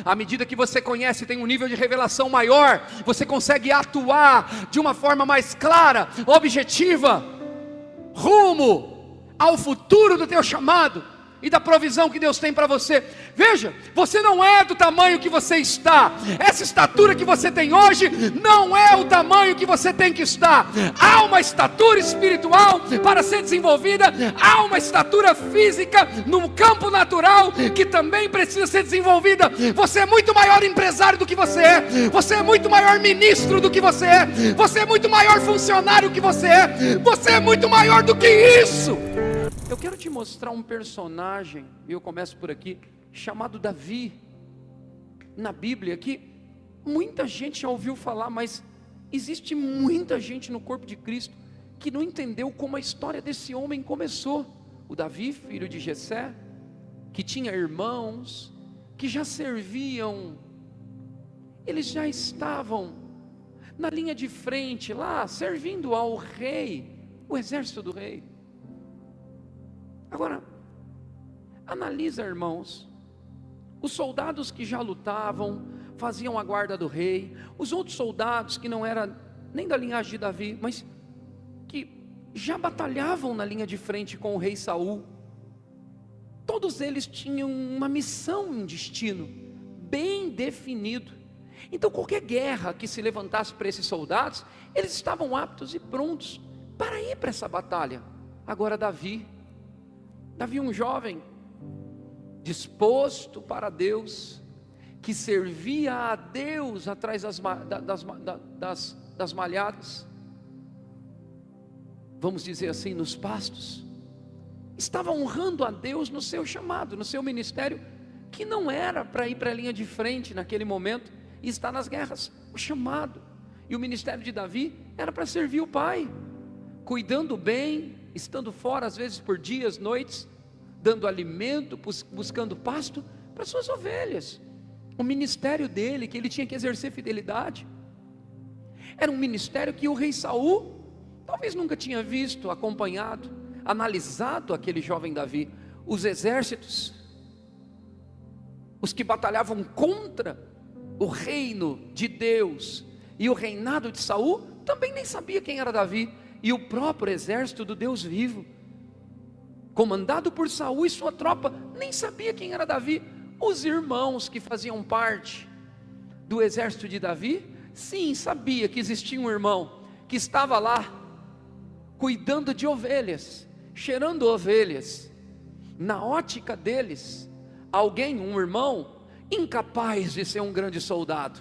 À medida que você conhece, tem um nível de revelação maior, você consegue atuar de uma forma mais clara, objetiva, rumo ao futuro do teu chamado e da provisão que Deus tem para você. Veja, você não é do tamanho que você está. Essa estatura que você tem hoje não é o tamanho que você tem que estar. Há uma estatura espiritual para ser desenvolvida, há uma estatura física no campo natural que também precisa ser desenvolvida. Você é muito maior empresário do que você é, você é muito maior ministro do que você é, você é muito maior funcionário que você é muito maior do que isso. Eu quero te mostrar um personagem, e eu começo por aqui, chamado Davi, na Bíblia, que muita gente já ouviu falar, mas existe muita gente no corpo de Cristo que não entendeu como a história desse homem começou. O Davi, filho de Jessé, que tinha irmãos, que já serviam, eles já estavam na linha de frente lá, servindo ao rei, o exército do rei. Agora, analisa, irmãos, os soldados que já lutavam, faziam a guarda do rei, os outros soldados que não eram nem da linhagem de Davi, mas que já batalhavam na linha de frente com o rei Saul, todos eles tinham uma missão, um destino bem definido. Então qualquer guerra que se levantasse para esses soldados, eles estavam aptos e prontos para ir para essa batalha. Agora Davi, um jovem disposto para Deus, que servia a Deus atrás das malhadas, vamos dizer assim, nos pastos, estava honrando a Deus no seu chamado, no seu ministério, que não era para ir para a linha de frente naquele momento e estar nas guerras. O chamado e o ministério de Davi era para servir o pai, cuidando bem, estando fora às vezes por dias, noites, dando alimento, buscando pasto para suas ovelhas. O ministério dele, que ele tinha que exercer fidelidade, era um ministério que o rei Saul talvez nunca tinha visto, acompanhado, analisado aquele jovem Davi. Os exércitos, os que batalhavam contra o reino de Deus e o reinado de Saul, também nem sabia quem era Davi. E o próprio exército do Deus vivo, comandado por Saul e sua tropa, nem sabia quem era Davi. Os irmãos que faziam parte do exército de Davi, sim, sabia que existia um irmão que estava lá, cuidando de ovelhas, cheirando ovelhas. Na ótica deles, alguém, um irmão, incapaz de ser um grande soldado,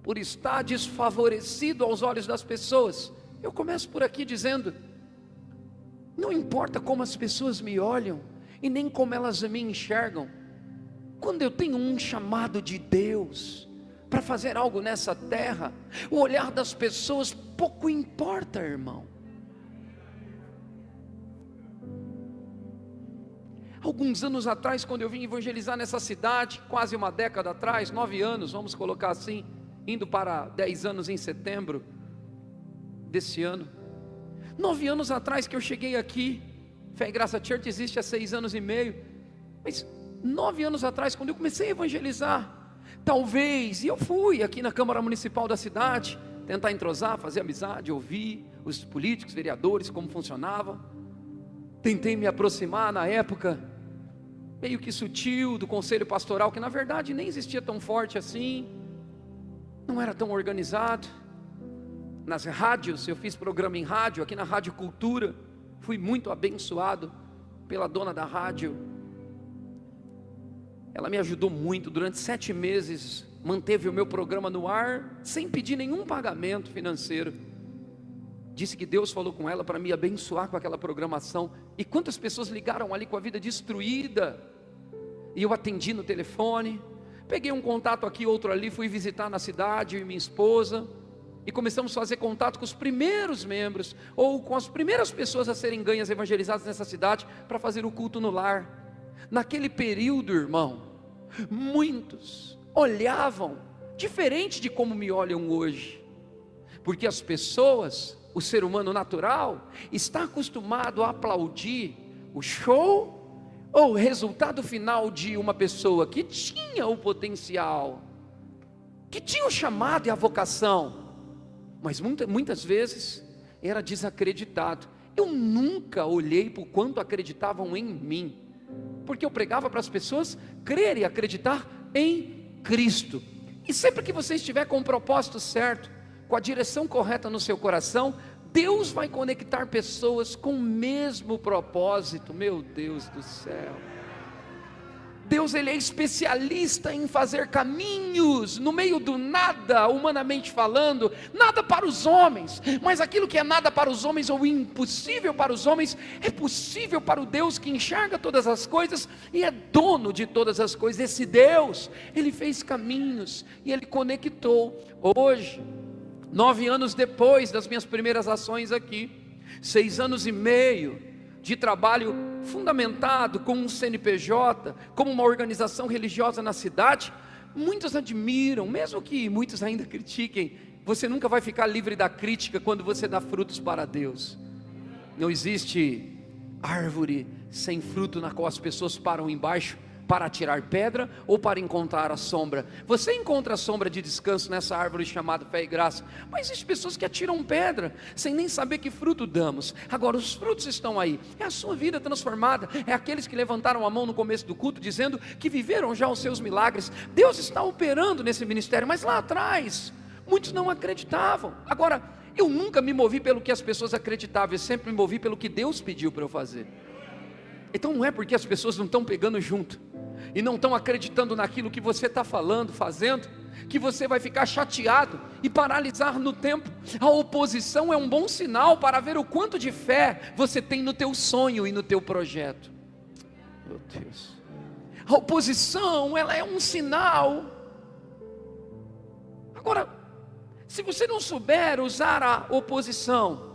por estar desfavorecido aos olhos das pessoas. Eu começo por aqui dizendo, não importa como as pessoas me olham, e nem como elas me enxergam, quando eu tenho um chamado de Deus, para fazer algo nessa terra, o olhar das pessoas pouco importa, irmão. Alguns anos atrás, quando eu vim evangelizar nessa cidade, quase uma década atrás, 9 anos, vamos colocar assim, indo para 10 anos em setembro desse ano, 9 anos atrás que eu cheguei aqui. Fé e Graça Church existe há 6 anos e meio, mas 9 anos atrás, quando eu comecei a evangelizar, talvez, e eu fui aqui na Câmara Municipal da cidade, tentar entrosar, fazer amizade, ouvir os políticos, vereadores, como funcionava, tentei me aproximar na época, meio que sutil, do conselho pastoral, que na verdade nem existia tão forte assim, não era tão organizado. Nas rádios, eu fiz programa em rádio, aqui na Rádio Cultura, fui muito abençoado pela dona da rádio. Ela me ajudou muito, durante 7 meses, manteve o meu programa no ar, sem pedir nenhum pagamento financeiro. Disse que Deus falou com ela para me abençoar com aquela programação. E quantas pessoas ligaram ali com a vida destruída, e eu atendi no telefone, peguei um contato aqui, outro ali, fui visitar na cidade, eu e minha esposa, e começamos a fazer contato com os primeiros membros, ou com as primeiras pessoas a serem ganhas, evangelizadas nessa cidade, para fazer o culto no lar. Naquele período, irmão, muitos olhavam diferente de como me olham hoje, porque as pessoas, o ser humano natural, está acostumado a aplaudir o show, ou resultado final de uma pessoa que tinha o potencial, que tinha o chamado e a vocação, mas muitas vezes era desacreditado. Eu nunca olhei para o quanto acreditavam em mim, porque eu pregava para as pessoas crer e acreditar em Cristo. E sempre que você estiver com o propósito certo, com a direção correta no seu coração, Deus vai conectar pessoas com o mesmo propósito. Meu Deus do céu, Deus, Ele é especialista em fazer caminhos no meio do nada, humanamente falando, nada para os homens, mas aquilo que é nada para os homens, ou impossível para os homens, é possível para o Deus que enxerga todas as coisas e é dono de todas as coisas. Esse Deus, Ele fez caminhos e Ele conectou. Hoje, 9 anos depois das minhas primeiras ações aqui, 6 anos e meio de trabalho fundamentado com um CNPJ, como uma organização religiosa na cidade, muitos admiram, mesmo que muitos ainda critiquem. Você nunca vai ficar livre da crítica quando você dá frutos para Deus. Não existe árvore sem fruto na qual as pessoas param embaixo para tirar pedra ou para encontrar a sombra. Você encontra a sombra de descanso nessa árvore chamada fé e graça, mas existem pessoas que atiram pedra sem nem saber que fruto damos. Agora os frutos estão aí, é a sua vida transformada, é aqueles que levantaram a mão no começo do culto dizendo que viveram já os seus milagres. Deus está operando nesse ministério, mas lá atrás muitos não acreditavam. Agora, eu nunca me movi pelo que as pessoas acreditavam, eu sempre me movi pelo que Deus pediu para eu fazer. Então não é porque as pessoas não estão pegando junto e não estão acreditando naquilo que você está falando, fazendo, que você vai ficar chateado e paralisar no tempo. A oposição é um bom sinal para ver o quanto de fé você tem no teu sonho e no teu projeto. Meu Deus, a oposição, ela é um sinal. Agora, se você não souber usar a oposição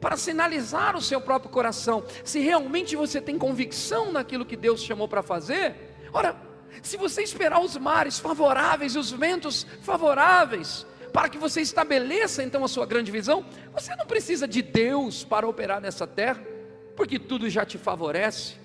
para sinalizar o seu próprio coração, se realmente você tem convicção naquilo que Deus chamou para fazer, ora, se você esperar os mares favoráveis, os ventos favoráveis, para que você estabeleça então a sua grande visão, você não precisa de Deus para operar nessa terra, porque tudo já te favorece.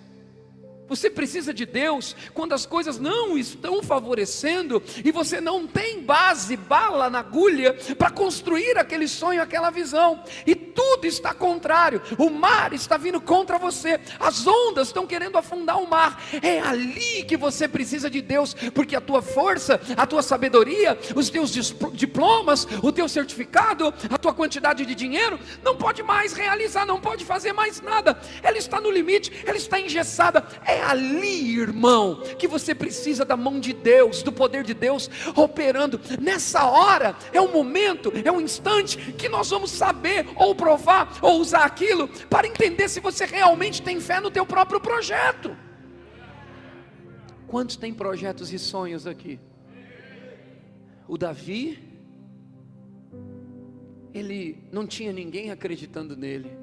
Você precisa de Deus quando as coisas não estão favorecendo e você não tem base, bala na agulha para construir aquele sonho, aquela visão, e tudo está contrário. O mar está vindo contra você, as ondas estão querendo afundar o mar. É ali que você precisa de Deus, porque a tua força, a tua sabedoria, os teus diplomas, o teu certificado, a tua quantidade de dinheiro não pode mais realizar, não pode fazer mais nada. Ela está no limite, ela está engessada. É ali, irmão, que você precisa da mão de Deus, do poder de Deus operando. Nessa hora, é um momento, é um instante que nós vamos saber, ou provar, ou usar aquilo, para entender se você realmente tem fé no teu próprio projeto. Quantos têm projetos e sonhos aqui? O Davi, ele não tinha ninguém acreditando nele.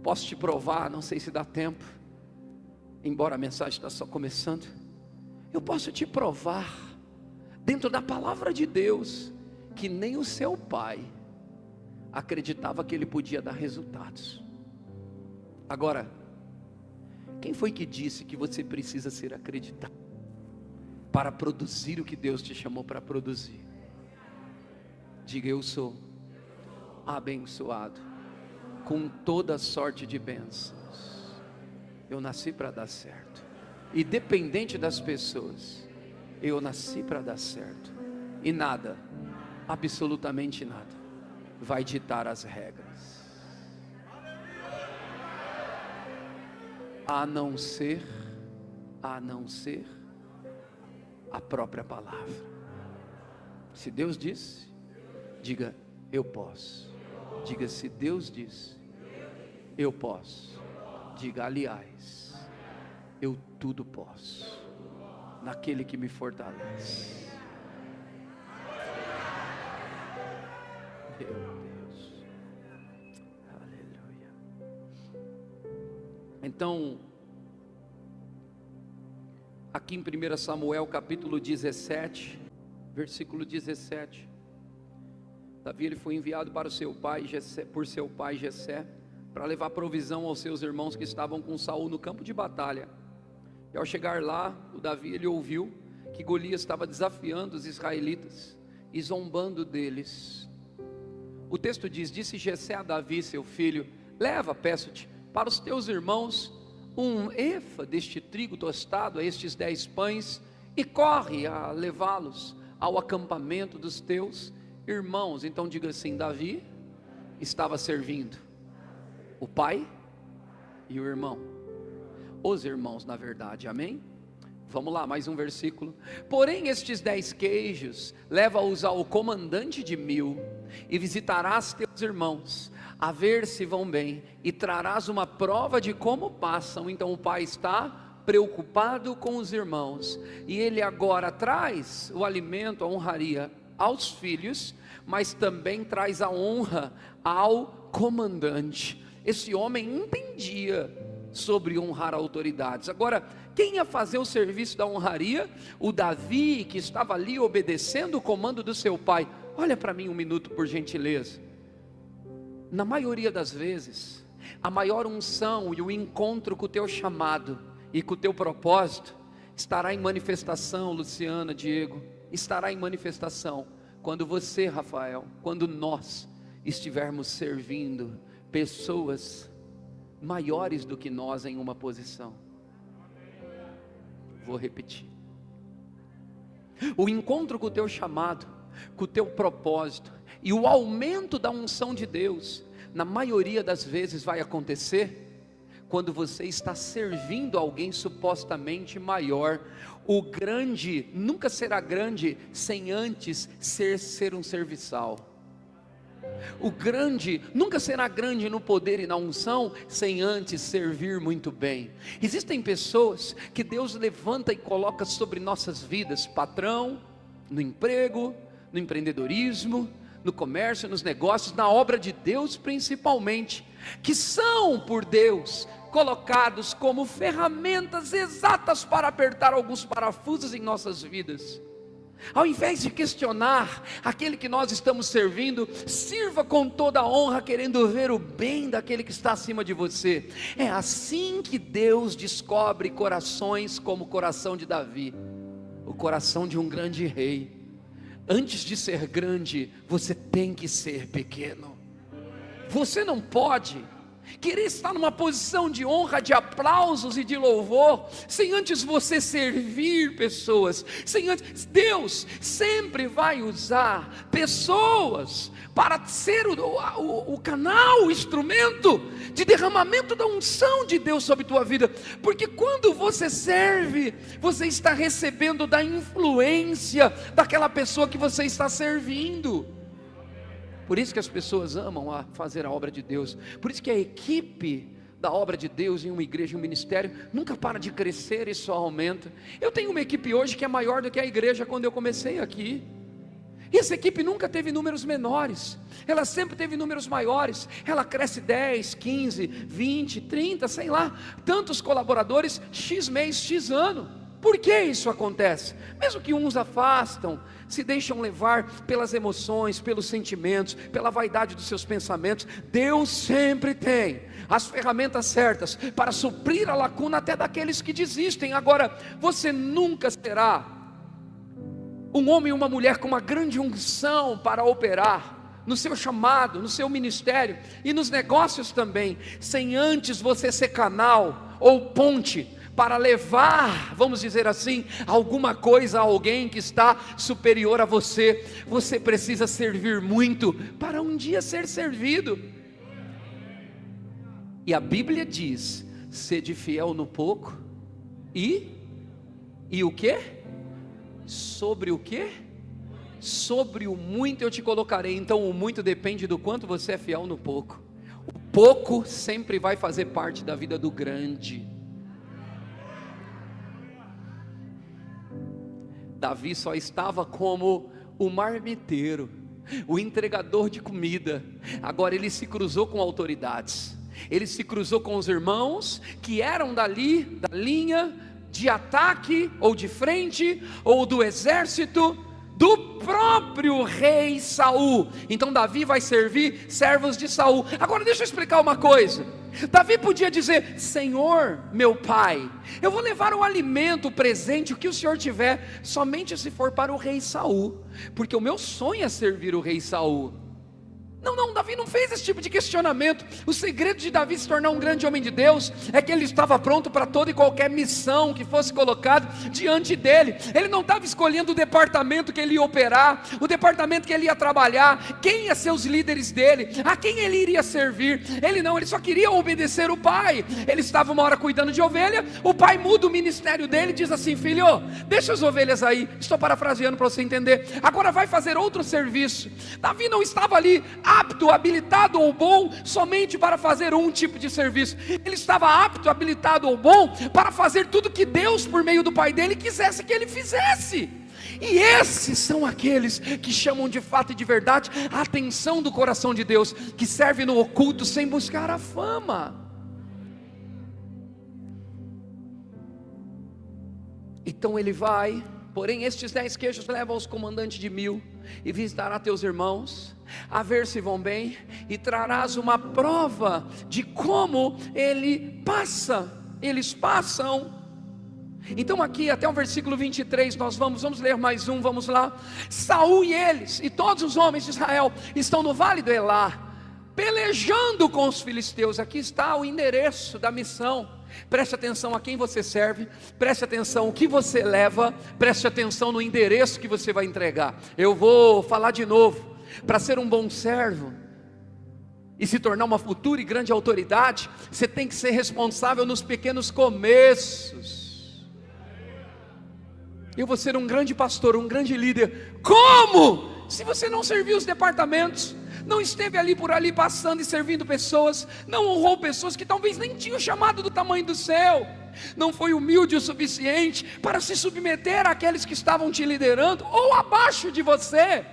Posso te provar, não sei se dá tempo, embora a mensagem está só começando, eu posso te provar, dentro da palavra de Deus, que nem o seu pai acreditava que ele podia dar resultados. Agora, quem foi que disse que você precisa ser acreditado para produzir o que Deus te chamou para produzir? Diga: eu sou abençoado com toda sorte de bênçãos. Eu nasci para dar certo, independente das pessoas, eu nasci para dar certo, e nada, absolutamente nada, vai ditar as regras, a não ser a própria palavra. Se Deus disse, diga: eu posso. Diga: se Deus disse, eu posso. Diga: aliás, eu tudo posso naquele que me fortalece. Meu Deus, aleluia. Então, aqui em 1 Samuel capítulo 17, versículo 17, Davi, ele foi enviado para o seu pai Jessé, por seu pai Jessé, para levar provisão aos seus irmãos que estavam com Saul no campo de batalha. E ao chegar lá, o Davi, ele ouviu que Golias estava desafiando os israelitas e zombando deles. O texto diz: disse Jessé a Davi, seu filho: leva, peço-te, para os teus irmãos um efa deste trigo tostado, a estes 10 pães, e corre a levá-los ao acampamento dos teus irmãos. Então diga assim: Davi estava servindo o pai e o irmão, os irmãos na verdade, amém? Vamos lá, mais um versículo. Porém estes 10 queijos, leva-os ao comandante de 1000, e visitarás teus irmãos, a ver se vão bem, e trarás uma prova de como passam. Então o pai está preocupado com os irmãos, e ele agora traz o alimento, a honraria aos filhos, mas também traz a honra ao comandante. Esse homem entendia sobre honrar autoridades. Agora, quem ia fazer o serviço da honraria? O Davi, que estava ali obedecendo o comando do seu pai. Olha para mim um minuto, por gentileza. Na maioria das vezes, a maior unção e o encontro com o teu chamado e com o teu propósito estará em manifestação, Luciana, Diego, estará em manifestação quando você, Rafael, quando nós estivermos servindo pessoas maiores do que nós em uma posição. Vou repetir. O encontro com o teu chamado, com o teu propósito e o aumento da unção de Deus, na maioria das vezes vai acontecer quando você está servindo alguém supostamente maior. O grande nunca será grande sem antes ser um serviçal. O grande nunca será grande no poder e na unção sem antes servir muito bem. Existem pessoas que Deus levanta e coloca sobre nossas vidas, patrão, no emprego, no empreendedorismo, no comércio, nos negócios, na obra de Deus principalmente, que são por Deus colocados como ferramentas exatas para apertar alguns parafusos em nossas vidas. Ao invés de questionar aquele que nós estamos servindo, sirva com toda a honra, querendo ver o bem daquele que está acima de você. É assim que Deus descobre corações como o coração de Davi, o coração de um grande rei. Antes de ser grande, você tem que ser pequeno. Você não pode querer estar numa posição de honra, de aplausos e de louvor, sem antes você servir pessoas, sem antes. Deus sempre vai usar pessoas para ser o canal, o instrumento de derramamento da unção de Deus sobre tua vida, porque quando você serve, você está recebendo da influência daquela pessoa que você está servindo. Por isso que as pessoas amam a fazer a obra de Deus. Por isso que a equipe da obra de Deus em uma igreja, em um ministério, nunca para de crescer e só aumenta. Eu tenho uma equipe hoje que é maior do que a igreja quando eu comecei aqui. E essa equipe nunca teve números menores, ela sempre teve números maiores. Ela cresce 10, 15, 20, 30, sei lá, tantos colaboradores, X mês, X ano. Por que isso acontece? Mesmo que uns afastam, se deixam levar pelas emoções, pelos sentimentos, pela vaidade dos seus pensamentos, Deus sempre tem as ferramentas certas para suprir a lacuna até daqueles que desistem. Agora, você nunca será um homem e uma mulher com uma grande unção para operar no seu chamado, no seu ministério e nos negócios também, sem antes você ser canal ou ponte para levar, vamos dizer assim, alguma coisa a alguém que está superior a você. Você precisa servir muito para um dia ser servido. E a Bíblia diz: sede fiel no pouco e o quê? Sobre o quê? Sobre o muito eu te colocarei. Então o muito depende do quanto você é fiel no pouco. O pouco sempre vai fazer parte da vida do grande. Davi só estava como o marmiteiro, o entregador de comida. Agora ele se cruzou com autoridades. Ele se cruzou com os irmãos que eram dali, da linha de ataque, ou de frente, ou do exército do próprio rei Saul. Então Davi vai servir servos de Saul. Agora deixa eu explicar uma coisa. Davi podia dizer: Senhor, meu pai, eu vou levar o alimento, o presente, o que o Senhor tiver, somente se for para o rei Saul, porque o meu sonho é servir o rei Saul. Não, Davi não fez esse tipo de questionamento. O segredo de Davi se tornar um grande homem de Deus é que ele estava pronto para toda e qualquer missão que fosse colocada diante dele. Ele não estava escolhendo o departamento que ele ia operar, o departamento que ele ia trabalhar, quem ia ser os líderes dele, a quem ele iria servir. Ele só queria obedecer o pai. Ele estava uma hora cuidando de ovelha, o pai muda o ministério dele e diz assim: filho, deixa as ovelhas aí, estou parafraseando para você entender, agora vai fazer outro serviço. Davi não estava ali apto, habilitado ou bom somente para fazer um tipo de serviço. Ele estava apto, habilitado ou bom para fazer tudo que Deus, por meio do pai dele, quisesse que ele fizesse. E esses são aqueles que chamam de fato e de verdade a atenção do coração de Deus, que serve no oculto sem buscar a fama. Então ele vai, porém estes 10 queijos levam aos comandantes de 1000, e visitará teus irmãos, a ver se vão bem, e trarás uma prova de como eles passam. Então aqui até o versículo 23 nós vamos ler mais um, vamos lá. Saul e eles, e todos os homens de Israel, estão no vale do Elá, pelejando com os filisteus. Aqui está o endereço da missão. Preste atenção a quem você serve, preste atenção o que você leva, preste atenção no endereço que você vai entregar. Eu vou falar de novo: para ser um bom servo e se tornar uma futura e grande autoridade, você tem que ser responsável nos pequenos começos. Eu vou ser um grande pastor, um grande líder. Como? Se você não serviu os departamentos, não esteve ali por ali passando e servindo pessoas, não honrou pessoas que talvez nem tinham chamado do tamanho do céu, não foi humilde o suficiente para se submeter àqueles que estavam te liderando ou abaixo de você.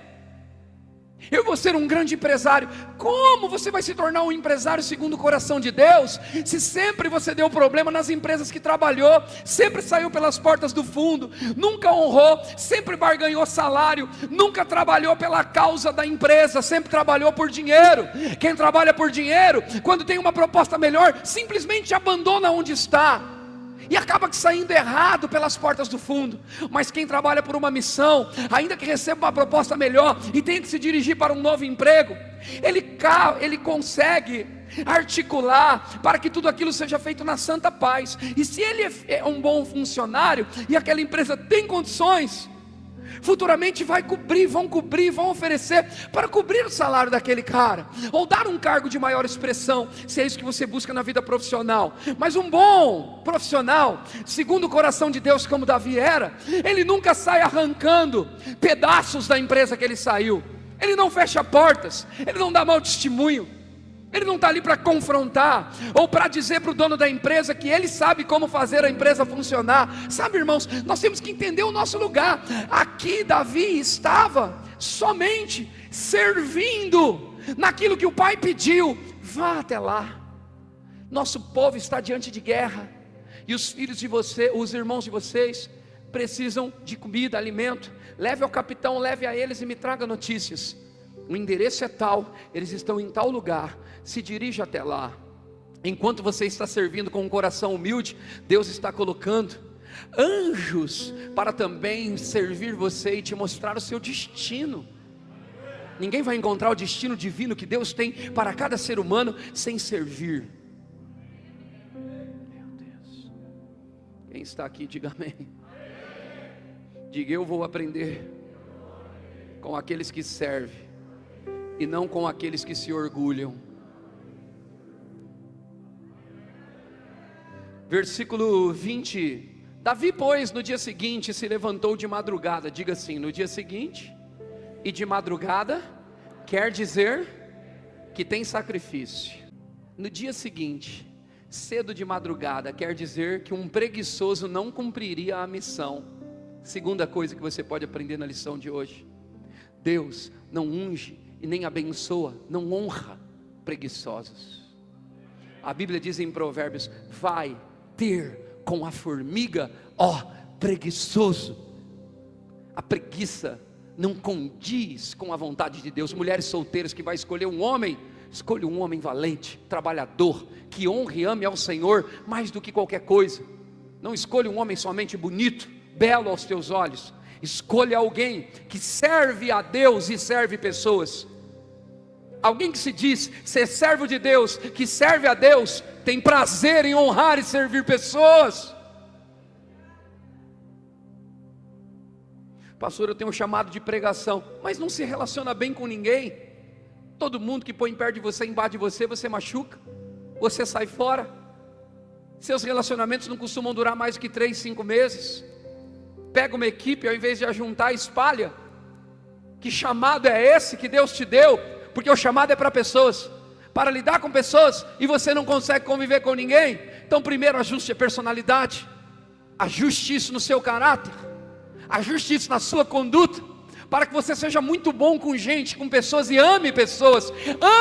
Eu vou ser um grande empresário. Como você vai se tornar um empresário segundo o coração de Deus, se sempre você deu problema nas empresas que trabalhou, sempre saiu pelas portas do fundo, nunca honrou, sempre barganhou salário, nunca trabalhou pela causa da empresa, sempre trabalhou por dinheiro. Quem trabalha por dinheiro, quando tem uma proposta melhor, simplesmente abandona onde está e acaba saindo errado pelas portas do fundo. Mas quem trabalha por uma missão, ainda que receba uma proposta melhor e tenha que se dirigir para um novo emprego, ele consegue articular para que tudo aquilo seja feito na santa paz. E se ele é um bom funcionário e aquela empresa tem condições, futuramente vão oferecer para cobrir o salário daquele cara, ou dar um cargo de maior expressão, se é isso que você busca na vida profissional. Mas um bom profissional, segundo o coração de Deus, como Davi era, ele nunca sai arrancando pedaços da empresa que ele saiu, ele não fecha portas, ele não dá mau testemunho, ele não está ali para confrontar, ou para dizer para o dono da empresa que ele sabe como fazer a empresa funcionar. Sabe, irmãos, nós temos que entender o nosso lugar. Aqui Davi estava somente servindo naquilo que o pai pediu. Vá até lá, nosso povo está diante de guerra, e os filhos de você, os irmãos de vocês, precisam de comida, alimento. Leve ao capitão, leve a eles e me traga notícias. O endereço é tal, eles estão em tal lugar, se dirija até lá. Enquanto você está servindo com um coração humilde, Deus está colocando anjos para também servir você e te mostrar o seu destino. Ninguém vai encontrar o destino divino que Deus tem para cada ser humano sem servir. Meu Deus, quem está aqui, diga amém. Diga: eu vou aprender com aqueles que servem e não com aqueles que se orgulham. Versículo 20. Davi, pois, no dia seguinte se levantou de madrugada. Diga assim: no dia seguinte e de madrugada quer dizer que tem sacrifício. No dia seguinte, cedo de madrugada, quer dizer que um preguiçoso não cumpriria a missão. Segunda coisa que você pode aprender na lição de hoje: Deus não unge e nem abençoa, não honra preguiçosos. A Bíblia diz em Provérbios: vai ter com a formiga, ó preguiçoso. A preguiça não condiz com a vontade de Deus. Mulheres solteiras que vai escolher um homem, escolha um homem valente, trabalhador, que honre e ame ao Senhor mais do que qualquer coisa. Não escolha um homem somente bonito, belo aos teus olhos. Escolha alguém que serve a Deus e serve pessoas. Alguém que se diz ser servo de Deus, que serve a Deus, tem prazer em honrar e servir pessoas. Pastor, eu tenho um chamado de pregação, mas não se relaciona bem com ninguém. Todo mundo que põe perto de você, invade você, você machuca, você sai fora. Seus relacionamentos não costumam durar mais do que 3, 5 meses. Pega uma equipe, ao invés de ajuntar, espalha. Que chamado é esse que Deus te deu? Porque o chamado é para pessoas, para lidar com pessoas, e você não consegue conviver com ninguém. Então primeiro ajuste a personalidade, ajuste isso no seu caráter, ajuste isso na sua conduta, para que você seja muito bom com gente, com pessoas, e ame pessoas.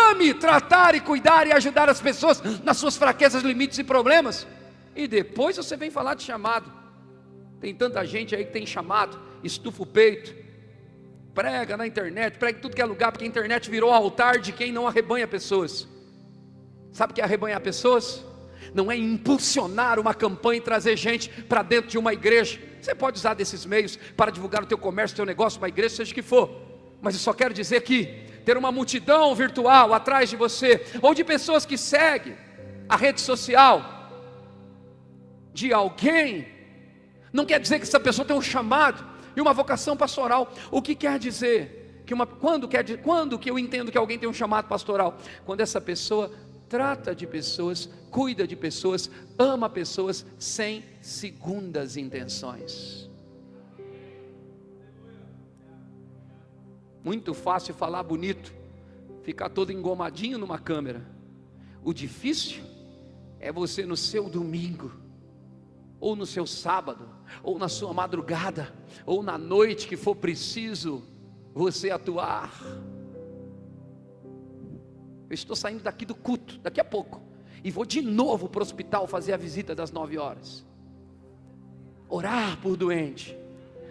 Ame tratar e cuidar e ajudar as pessoas nas suas fraquezas, limites e problemas. E depois você vem falar de chamado. Tem tanta gente aí que tem chamado, estufa o peito, prega na internet, prega em tudo que é lugar, porque a internet virou altar de quem não arrebanha pessoas. Sabe o que é arrebanhar pessoas? Não é impulsionar uma campanha e trazer gente para dentro de uma igreja. Você pode usar desses meios para divulgar o teu comércio, o teu negócio, uma igreja, seja o que for. Mas eu só quero dizer que ter uma multidão virtual atrás de você, ou de pessoas que seguem a rede social de alguém, não quer dizer que essa pessoa tem um chamado e uma vocação pastoral. O que quer dizer? Quando que eu entendo que alguém tem um chamado pastoral? Quando essa pessoa trata de pessoas, cuida de pessoas, ama pessoas, sem segundas intenções. Muito fácil falar bonito, ficar todo engomadinho numa câmera. O difícil é você no seu domingo, ou no seu sábado, ou na sua madrugada, ou na noite que for preciso você atuar. Eu estou saindo daqui do culto, daqui a pouco, e vou de novo para o hospital fazer a visita das 9 horas. Orar por doente.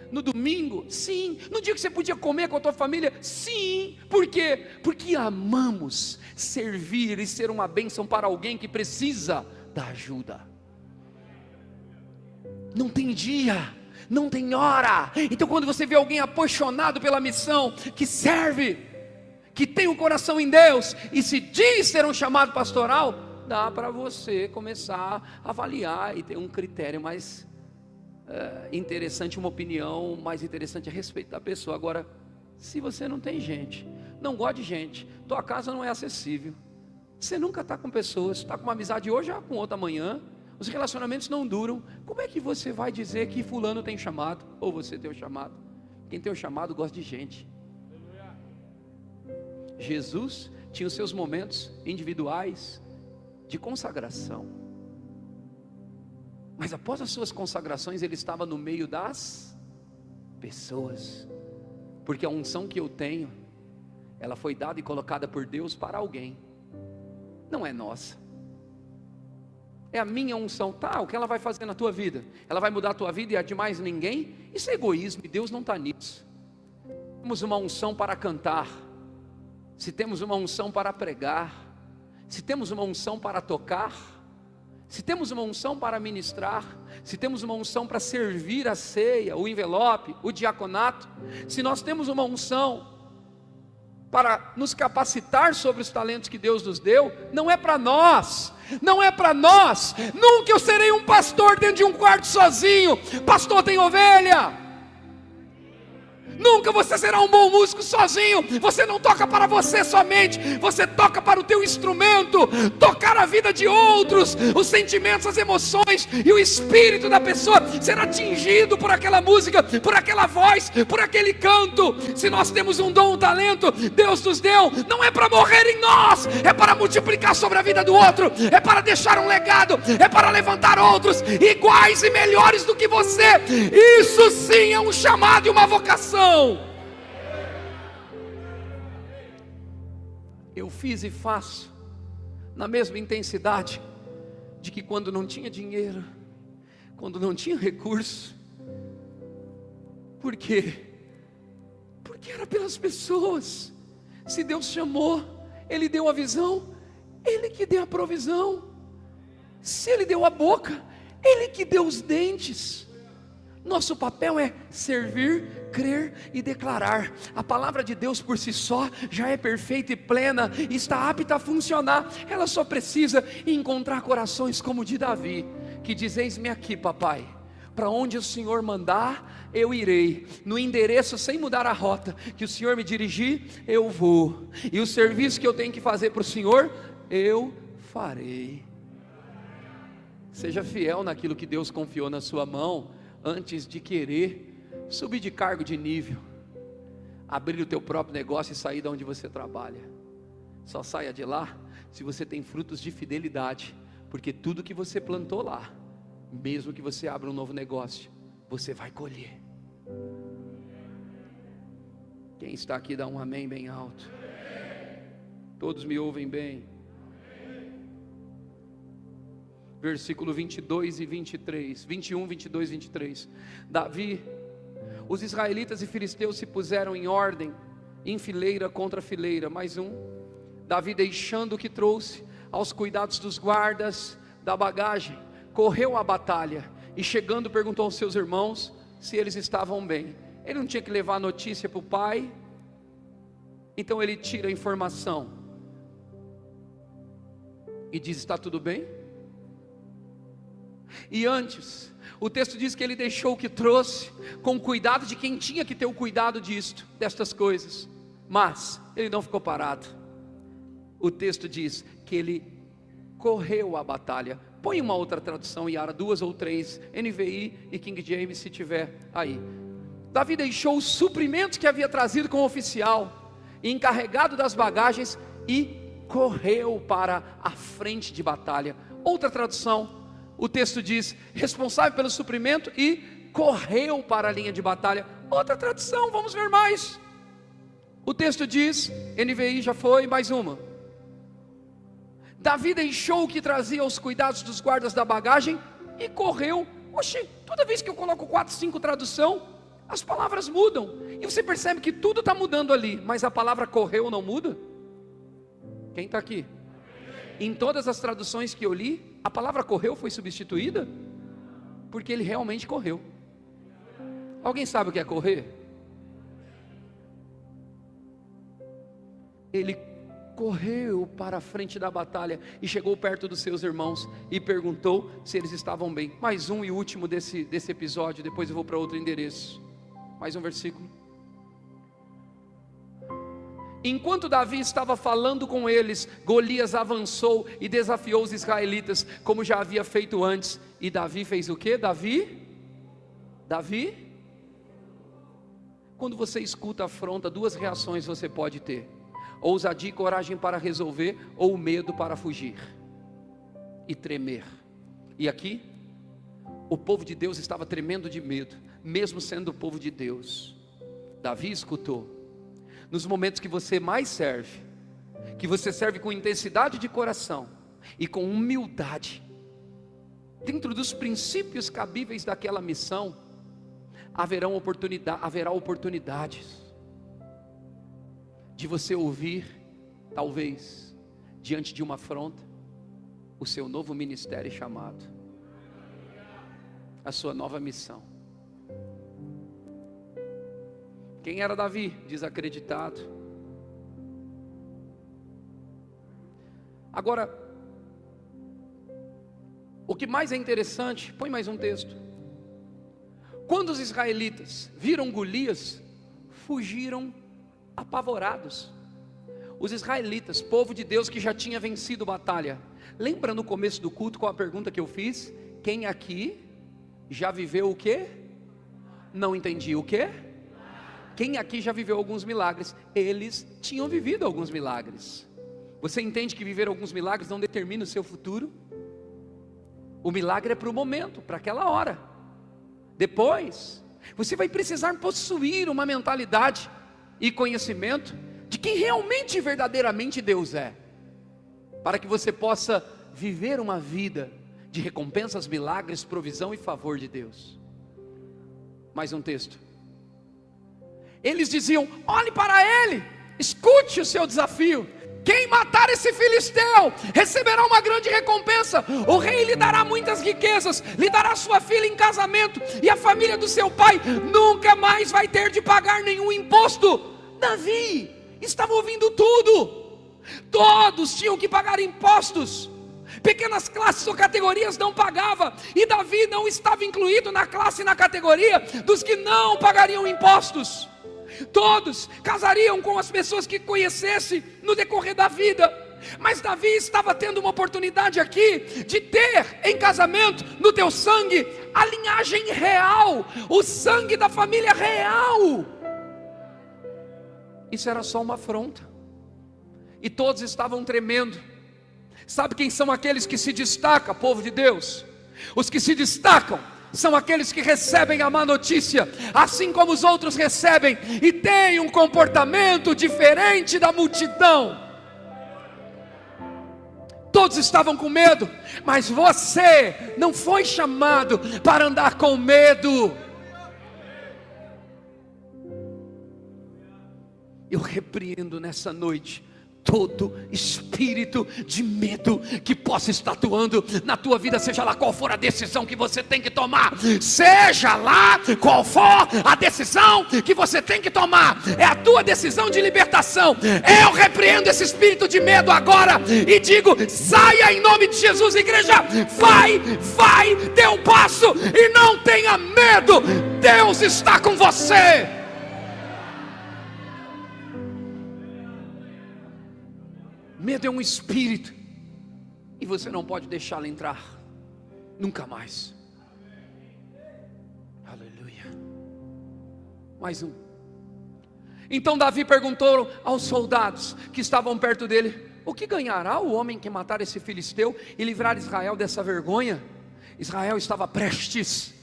No domingo, sim. No dia que você podia comer com a tua família, sim. Por quê? Porque amamos servir e ser uma bênção para alguém que precisa da ajuda. Não tem dia, não tem hora. Então quando você vê alguém apaixonado pela missão, que serve, que tem um coração em Deus, e se diz ter um chamado pastoral, dá para você começar a avaliar e ter um critério mais interessante, uma opinião mais interessante a respeito da pessoa. Agora, se você não tem gente, não gosta de gente, tua casa não é acessível, você nunca está com pessoas, está com uma amizade hoje, já com outra amanhã, os relacionamentos não duram, como é que você vai dizer que fulano tem chamado, ou você tem o chamado? Quem tem o chamado gosta de gente. Jesus tinha os seus momentos individuais de consagração, mas após as suas consagrações ele estava no meio das pessoas, porque a unção que eu tenho, ela foi dada e colocada por Deus para alguém, não é nossa, é a minha unção. Tá, o que ela vai fazer na tua vida? Ela vai mudar a tua vida e a de mais ninguém? Isso é egoísmo, e Deus não está nisso. Temos uma unção para cantar, se temos uma unção para pregar, se temos uma unção para tocar, se temos uma unção para ministrar, se temos uma unção para servir a ceia, o envelope, o diaconato, se nós temos uma unção para nos capacitar sobre os talentos que Deus nos deu, não é para nós, não é para nós. Nunca eu serei um pastor dentro de um quarto sozinho. Pastor tem ovelha. Nunca você será um bom músico sozinho. Você não toca para você somente, você toca para o teu instrumento. Tocar a vida de outros, os sentimentos, as emoções e o espírito da pessoa será atingido por aquela música, por aquela voz, por aquele canto. Se nós temos um dom, um talento, Deus nos deu, não é para morrer em nós, é para multiplicar sobre a vida do outro, é para deixar um legado, é para levantar outros iguais e melhores do que você. Isso sim é um chamado e uma vocação. Eu fiz e faço na mesma intensidade de que quando não tinha dinheiro, quando não tinha recurso. Por quê? Porque era pelas pessoas. Se Deus chamou, Ele deu a visão, Ele que deu a provisão. Se Ele deu a boca, Ele que deu os dentes. Nosso papel é servir, crer e declarar. A palavra de Deus por si só já é perfeita e plena, e está apta a funcionar. Ela só precisa encontrar corações como o de Davi, que diz: eis-me aqui, papai, para onde o Senhor mandar, eu irei. No endereço, sem mudar a rota, que o Senhor me dirigir, eu vou. E o serviço que eu tenho que fazer para o Senhor, eu farei. Seja fiel naquilo que Deus confiou na sua mão, antes de querer subir de cargo, de nível, abrir o teu próprio negócio e sair de onde você trabalha. Só saia de lá se você tem frutos de fidelidade, porque tudo que você plantou lá, mesmo que você abra um novo negócio, você vai colher. Quem está aqui dá um amém bem alto. Todos me ouvem bem. Versículo 22 e 23, 21, 22 e 23. Davi, os israelitas e filisteus se puseram em ordem, em fileira contra fileira. Mais um. Davi, deixando o que trouxe aos cuidados dos guardas da bagagem, correu à batalha, e chegando perguntou aos seus irmãos se eles estavam bem. Ele não tinha que levar a notícia para o pai, então ele tira a informação e diz: está tudo bem? E antes, o texto diz que ele deixou o que trouxe, com cuidado de quem tinha que ter o cuidado destas coisas, mas ele não ficou parado. O texto diz que ele correu à batalha. Põe uma outra tradução, Yara, 2 ou 3, NVI e King James, se tiver aí. Davi deixou os suprimentos que havia trazido com o oficial, encarregado das bagagens, e correu para a frente de batalha. Outra tradução, o texto diz: responsável pelo suprimento, e correu para a linha de batalha. Outra tradução, vamos ver mais. O texto diz, NVI já foi, mais uma: Davi deixou o que trazia aos cuidados dos guardas da bagagem e correu. Oxe, toda vez que eu coloco 4, 5 tradução, as palavras mudam, e você percebe que tudo está mudando ali, mas a palavra correu não muda. Quem está aqui? Em todas as traduções que eu li, a palavra correu foi substituída, porque ele realmente correu. Alguém sabe o que é correr? Ele correu para a frente da batalha e chegou perto dos seus irmãos e perguntou se eles estavam bem. Mais um e último desse episódio, depois eu vou para outro endereço. Mais um versículo. Enquanto Davi estava falando com eles, Golias avançou e desafiou os israelitas, como já havia feito antes. E Davi fez o quê? Davi? Quando você escuta a afronta, 2 reações você pode ter: ousadia e coragem para resolver, ou medo para fugir e tremer. E aqui, o povo de Deus estava tremendo de medo, mesmo sendo o povo de Deus. Davi escutou. Nos momentos que você mais serve, que você serve com intensidade de coração e com humildade, dentro dos princípios cabíveis daquela missão, haverá oportunidades de você ouvir, talvez, diante de uma afronta, o seu novo ministério e chamado, a sua nova missão. Quem era Davi? Desacreditado. Agora, o que mais é interessante, põe mais um texto. Quando os israelitas viram Golias, fugiram apavorados. Os israelitas, povo de Deus que já tinha vencido batalha. Lembra no começo do culto qual a pergunta que eu fiz? Quem aqui já viveu o quê? Não entendi, o quê? Quem aqui já viveu alguns milagres? Eles tinham vivido alguns milagres. Você entende que viver alguns milagres não determina o seu futuro? O milagre é para o momento, para aquela hora. Depois, você vai precisar possuir uma mentalidade e conhecimento de quem realmente e verdadeiramente Deus é, para que você possa viver uma vida de recompensas, milagres, provisão e favor de Deus. Mais um texto. Eles diziam: olhe para ele, escute o seu desafio. quem matar esse filisteu receberá uma grande recompensa. O rei lhe dará muitas riquezas, lhe dará sua filha em casamento, e a família do seu pai nunca mais vai ter de pagar nenhum imposto. Davi estava ouvindo tudo. Todos tinham que pagar impostos. Pequenas classes ou categorias não pagavam, e Davi não estava incluído na classe e na categoria dos que não pagariam impostos. Todos casariam com as pessoas que conhecesse no decorrer da vida, mas Davi estava tendo uma oportunidade aqui de ter em casamento, no teu sangue, a linhagem real, o sangue da família real. Isso era só uma afronta, e todos estavam tremendo. Sabe quem são aqueles que se destacam, povo de Deus? Os que se destacam são aqueles que recebem a má notícia, assim como os outros recebem, e têm um comportamento diferente da multidão. Todos estavam com medo, mas você não foi chamado para andar com medo. Eu repreendo nessa noite todo espírito de medo que possa estar atuando na tua vida, seja lá qual for a decisão que você tem que tomar, seja lá qual for a decisão que você tem que tomar, é a tua decisão de libertação. Eu repreendo esse espírito de medo agora e digo: saia em nome de Jesus. Igreja, vai, dê um passo e não tenha medo. Deus está com você. Medo é um espírito, e você não pode deixá-lo entrar, nunca mais. Aleluia. Mais um. Então Davi perguntou aos soldados que estavam perto dele: o que ganhará o homem que matar esse filisteu e livrar Israel dessa vergonha? Israel estava prestes,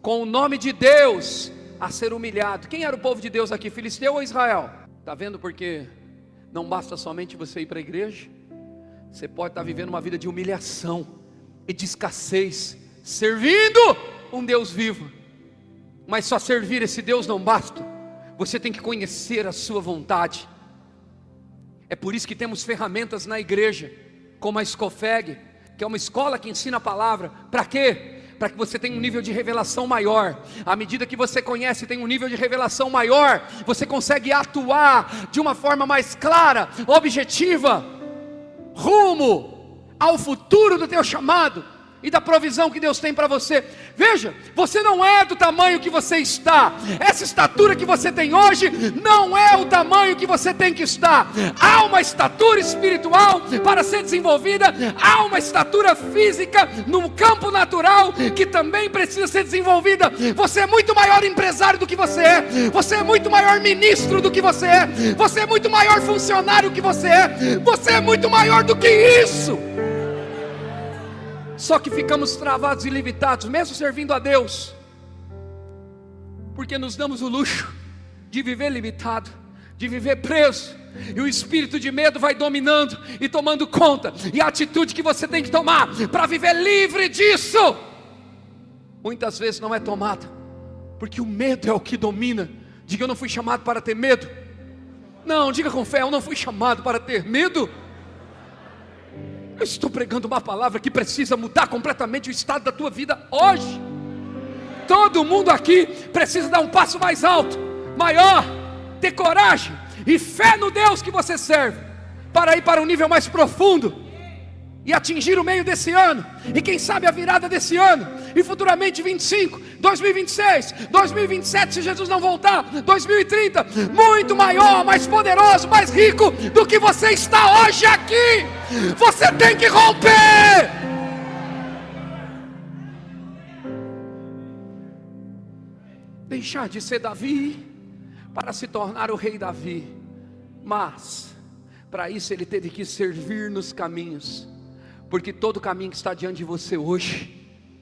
com o nome de Deus, a ser humilhado. Quem era o povo de Deus aqui, filisteu ou Israel? Está vendo porque não basta somente você ir para a igreja, você pode estar vivendo uma vida de humilhação e de escassez, servindo um Deus vivo, mas só servir esse Deus não basta, você tem que conhecer a sua vontade. É por isso que temos ferramentas na igreja, como a Scofeg, que é uma escola que ensina a palavra. Para quê? Para que você tenha um nível de revelação maior. À medida que você conhece, tem um nível de revelação maior, você consegue atuar de uma forma mais clara, objetiva, rumo ao futuro do teu chamado e da provisão que Deus tem para você. Veja, você não é do tamanho que você está. Essa estatura que você tem hoje não é o tamanho que você tem que estar. Há uma estatura espiritual para ser desenvolvida, há uma estatura física no campo natural que também precisa ser desenvolvida. Você é muito maior empresário do que você é, você é muito maior ministro do que você é, você é muito maior funcionário que você é muito maior do que isso. Só que ficamos travados e limitados, mesmo servindo a Deus, porque nos damos o luxo de viver limitado, de viver preso, e o espírito de medo vai dominando e tomando conta, e a atitude que você tem que tomar para viver livre disso, muitas vezes não é tomada, porque o medo é o que domina. Diga: eu não fui chamado para ter medo. Não, diga com fé: eu não fui chamado para ter medo. Eu estou pregando uma palavra que precisa mudar completamente o estado da tua vida hoje. Todo mundo aqui precisa dar um passo mais alto, maior, ter coragem e fé no Deus que você serve, para ir para um nível mais profundo e atingir o meio desse ano, e quem sabe a virada desse ano, e futuramente 25, 2026, 2027, se Jesus não voltar, 2030, muito maior, mais poderoso, mais rico do que você está hoje aqui. Você tem que romper. Deixar de ser Davi para se tornar o rei Davi, mas para isso ele teve que servir nos caminhos, porque todo caminho que está diante de você hoje,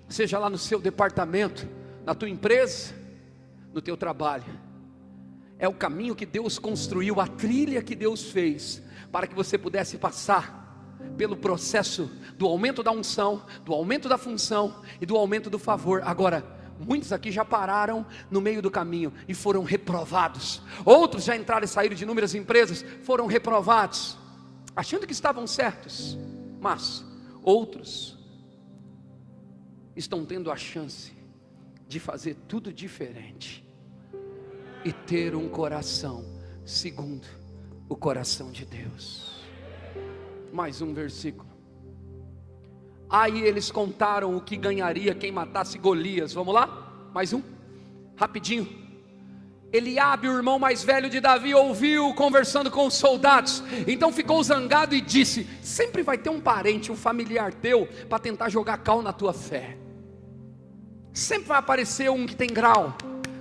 seja lá no seu departamento, na tua empresa, no teu trabalho, é o caminho que Deus construiu, a trilha que Deus fez, para que você pudesse passar pelo processo do aumento da unção, do aumento da função e do aumento do favor. Agora, muitos aqui já pararam no meio do caminho e foram reprovados. Outros já entraram e saíram de inúmeras empresas, foram reprovados. achando que estavam certos, mas outros estão tendo a chance de fazer tudo diferente e ter um coração segundo o coração de Deus. Mais um versículo. Aí eles contaram o que ganharia quem matasse Golias. Vamos lá? Mais um, rapidinho. Eliabe, o irmão mais velho de Davi, ouviu conversando com os soldados, então ficou zangado e disse: sempre vai ter um parente, um familiar teu, para tentar jogar cal na tua fé. Sempre vai aparecer um que tem grau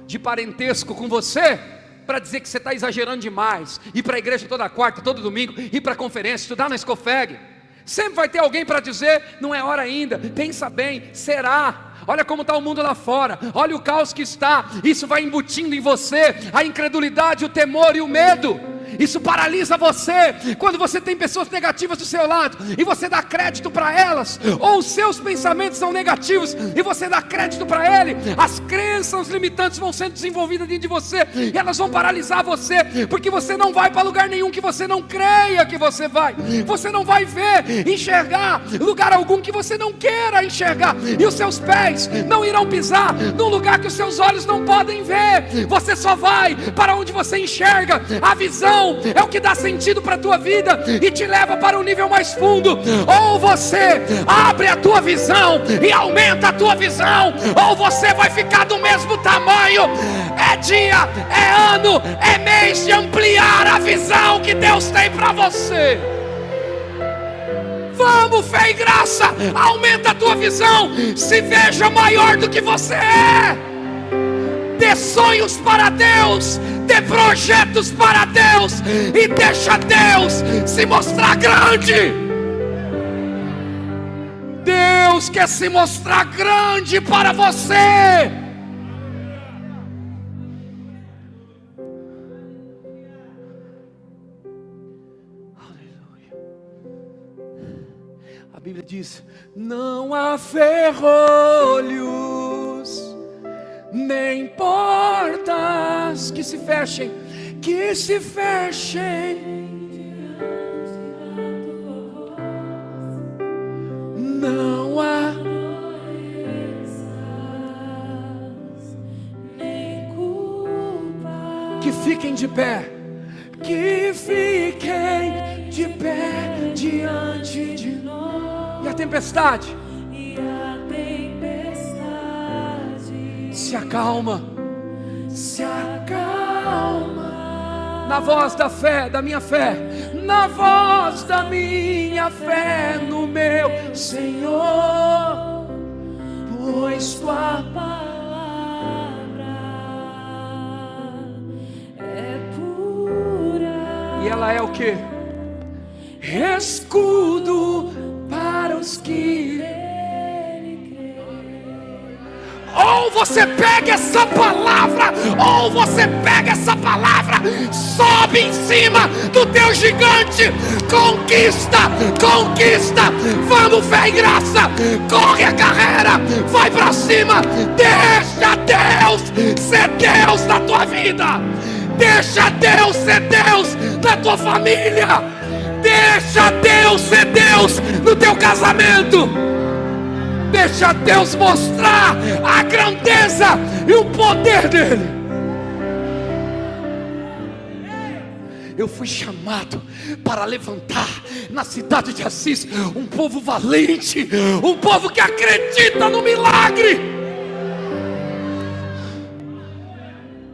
de parentesco com você, para dizer que você está exagerando demais, ir para a igreja toda quarta, todo domingo, ir para a conferência, estudar na Escofeg. Sempre vai ter alguém para dizer: não é hora ainda, pensa bem, será? Olha como está o mundo lá fora, olha o caos que está. Isso vai embutindo em você a incredulidade, o temor e o medo. Isso paralisa você. Quando você tem pessoas negativas do seu lado e você dá crédito para elas, ou os seus pensamentos são negativos e você dá crédito para ele, as crenças limitantes vão sendo desenvolvidas dentro de você e elas vão paralisar você, porque você não vai para lugar nenhum que você não creia que você vai. Você não vai ver, enxergar lugar algum que você não queira enxergar, e os seus pés não irão pisar num lugar que os seus olhos não podem ver. Você só vai para onde você enxerga. A visão é o que dá sentido para a tua vida e te leva para um nível mais fundo. Ou você abre a tua visão e aumenta a tua visão, ou você vai ficar do mesmo tamanho. É dia, é ano, é mês de ampliar a visão que Deus tem para você. Vamos, fé e graça, aumenta a tua visão, se veja maior do que você é. Dê sonhos para Deus, dê projetos para Deus, e deixa Deus se mostrar grande. Deus quer se mostrar grande para você. Aleluia. A Bíblia diz: não há ferrolhos nem portas que se fechem, não há nem culpa que fiquem de pé, diante de nós. E a tempestade se acalma, na voz da fé, da minha fé, na voz da minha fé no meu Senhor, pois tua palavra é pura. E ela é o que? Escudo para os que ou você pega essa palavra, sobe em cima do teu gigante, conquista, vamos, fé e graça, corre a carreira, vai pra cima, deixa Deus ser Deus na tua vida, deixa Deus ser Deus na tua família, deixa Deus ser Deus no teu casamento. Deixa Deus mostrar a grandeza e o poder dele. Eu fui chamado para levantar na cidade de Assis um povo valente, um povo que acredita no milagre.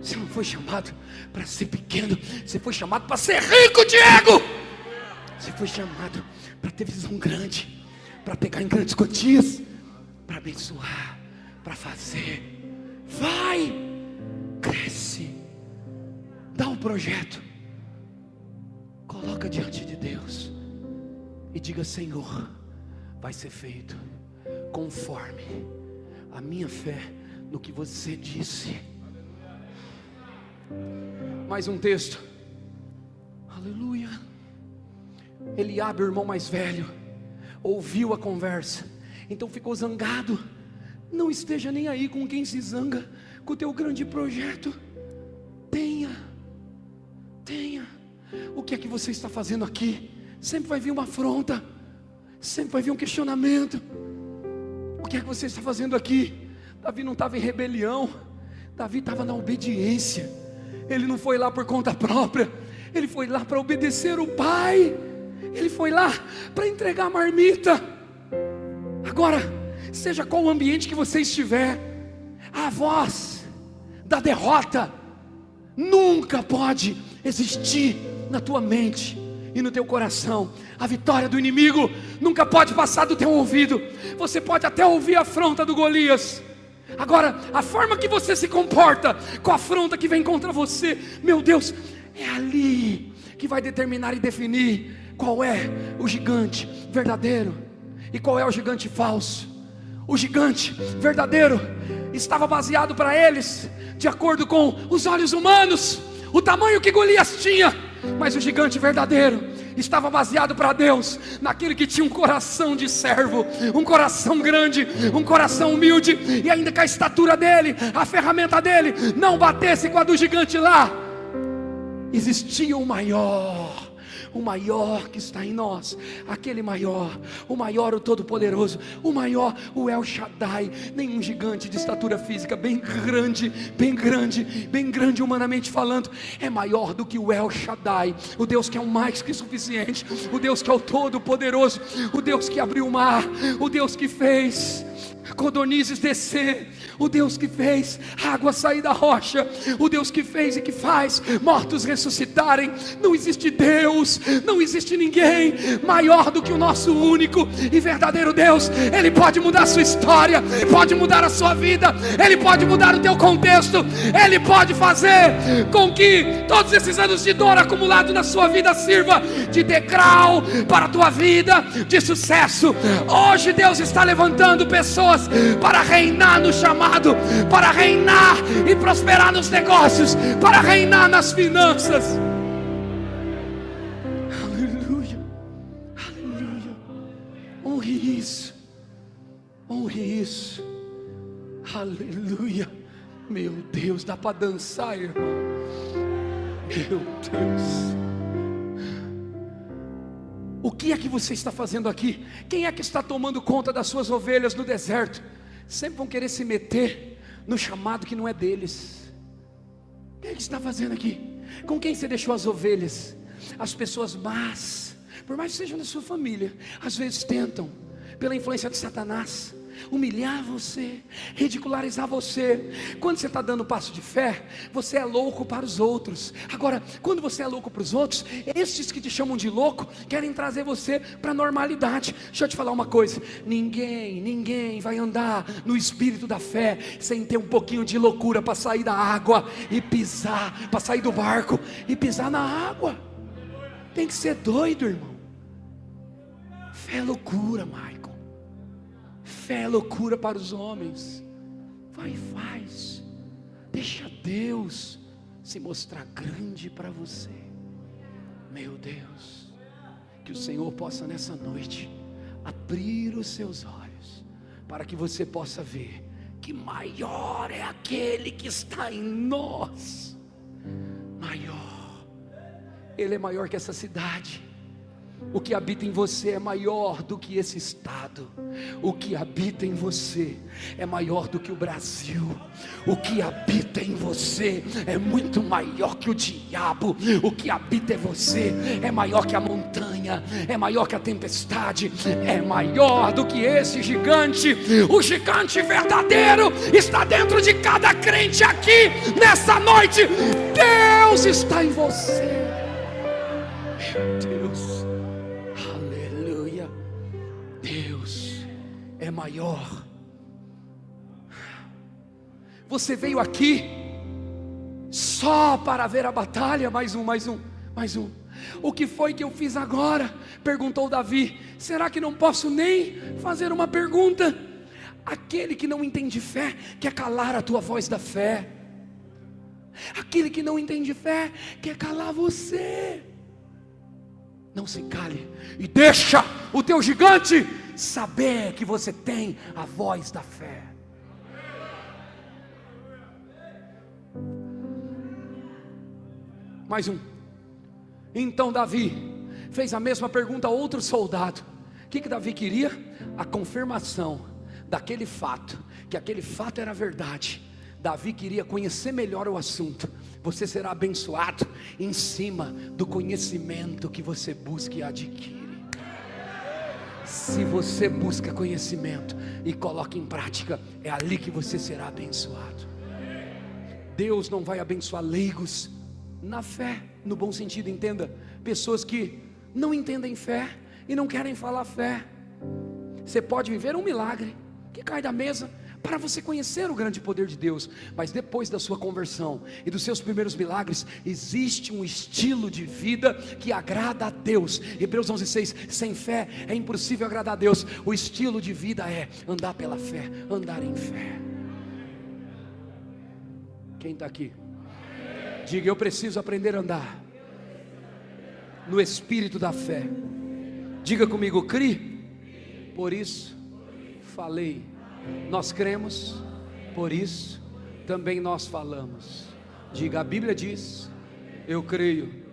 Você não foi chamado para ser pequeno, você foi chamado para ser rico, Diego. Você foi chamado para ter visão grande, para pegar em grandes quantias, para abençoar, para fazer. Vai, cresce, dá um projeto, coloca diante de Deus e diga: Senhor, vai ser feito conforme a minha fé no que você disse. Mais um texto. Aleluia. Eliabe, o irmão mais velho, ouviu a conversa, então ficou zangado. Não esteja nem aí com quem se zanga com o teu grande projeto. Tenha. O que é que você está fazendo aqui? sempre vai vir uma afronta, sempre vai vir um questionamento. O que é que você está fazendo aqui? Davi não estava em rebelião, Davi estava na obediência. Ele não foi lá por conta própria, ele foi lá para obedecer o pai, ele foi lá para entregar a marmita. Agora, seja qual o ambiente que você estiver, a voz da derrota nunca pode existir na tua mente e no teu coração. A vitória do inimigo nunca pode passar do teu ouvido. Você pode até ouvir a afronta do Golias, agora a forma que você se comporta com a afronta que vem contra você, meu Deus, é ali que vai determinar e definir qual é o gigante verdadeiro e qual é o gigante falso. O gigante verdadeiro estava baseado para eles de acordo com os olhos humanos, o tamanho que Golias tinha, mas o gigante verdadeiro estava baseado para Deus naquele que tinha um coração de servo, um coração grande, um coração humilde, e ainda que a estatura dele, a ferramenta dele não batesse com a do gigante lá, existia o maior que está em nós, aquele maior, o maior, o todo-poderoso, o maior, o El Shaddai. Nenhum gigante de estatura física bem grande humanamente falando, é maior do que o El Shaddai, o Deus que é o mais que suficiente, o Deus que é o todo-poderoso, o Deus que abriu o mar, o Deus que fez codornizes descer, o Deus que fez água sair da rocha, o Deus que fez e que faz mortos ressuscitarem. Não existe Deus, não existe ninguém maior do que o nosso único e verdadeiro Deus. Ele pode mudar a sua história, Ele pode mudar a sua vida, Ele pode mudar o teu contexto, Ele pode fazer com que todos esses anos de dor acumulados na sua vida sirva de degrau para a tua vida de sucesso. Hoje Deus está levantando pessoas para reinar no chamado, para reinar e prosperar nos negócios, para reinar nas finanças. Aleluia, aleluia. Honre isso, honre isso. Aleluia. Meu Deus, dá para dançar, irmão. Meu Deus. O que é que você está fazendo aqui? Quem é que está tomando conta das suas ovelhas no deserto? Sempre vão querer se meter no chamado que não é deles. Quem é que está fazendo aqui? Com quem você deixou as ovelhas? As pessoas más, por mais que sejam da sua família, às vezes tentam, pela influência de Satanás, humilhar você, ridicularizar você. Quando você está dando passo de fé, você é louco para os outros. Agora, quando você é louco para os outros, estes que te chamam de louco querem trazer você para a normalidade. Deixa eu te falar uma coisa: ninguém vai andar no espírito da fé sem ter um pouquinho de loucura para sair da água e pisar, para sair do barco e pisar na água. Tem que ser doido, irmão. Fé é loucura, Michael. Fé é loucura para os homens. Vai e faz. Deixa Deus se mostrar grande para você. Meu Deus, que o Senhor possa nessa noite abrir os seus olhos, para que você possa ver que maior é aquele que está em nós. Maior, Ele é maior que essa cidade. O que habita em você é maior do que esse estado. O que habita em você é maior do que o Brasil. O que habita em você é muito maior que o diabo. O que habita em você é maior que a montanha, é maior que a tempestade, é maior do que esse gigante. O gigante verdadeiro está dentro de cada crente aqui nessa noite. Deus está em você. Meu Deus, aleluia. Deus é maior. Você veio aqui só para ver a batalha. Mais um. O que foi que eu fiz agora? Perguntou Davi. Será que não posso nem fazer uma pergunta? Aquele que não entende fé quer calar a tua voz da fé. Aquele que não entende fé quer calar você. Não se cale e deixa o teu gigante saber que você tem a voz da fé. Mais um. Então Davi fez a mesma pergunta a outro soldado. O que Davi queria? A confirmação daquele fato, que aquele fato era verdade. Davi queria conhecer melhor o assunto. Você será abençoado em cima do conhecimento que você busca e adquire. Se você busca conhecimento e coloca em prática, é ali que você será abençoado. Deus não vai abençoar leigos na fé, no bom sentido, entenda. Pessoas que não entendem fé e não querem falar fé. Você pode viver um milagre que cai da mesa para você conhecer o grande poder de Deus, mas depois da sua conversão e dos seus primeiros milagres, existe um estilo de vida que agrada a Deus. Hebreus 11:6, sem fé é impossível agradar a Deus. O estilo de vida é andar pela fé, andar em fé. Quem está aqui? Diga: eu preciso aprender a andar no espírito da fé. Diga comigo: crie, por isso falei. Nós cremos, por isso também nós falamos. Diga: a Bíblia diz, eu creio.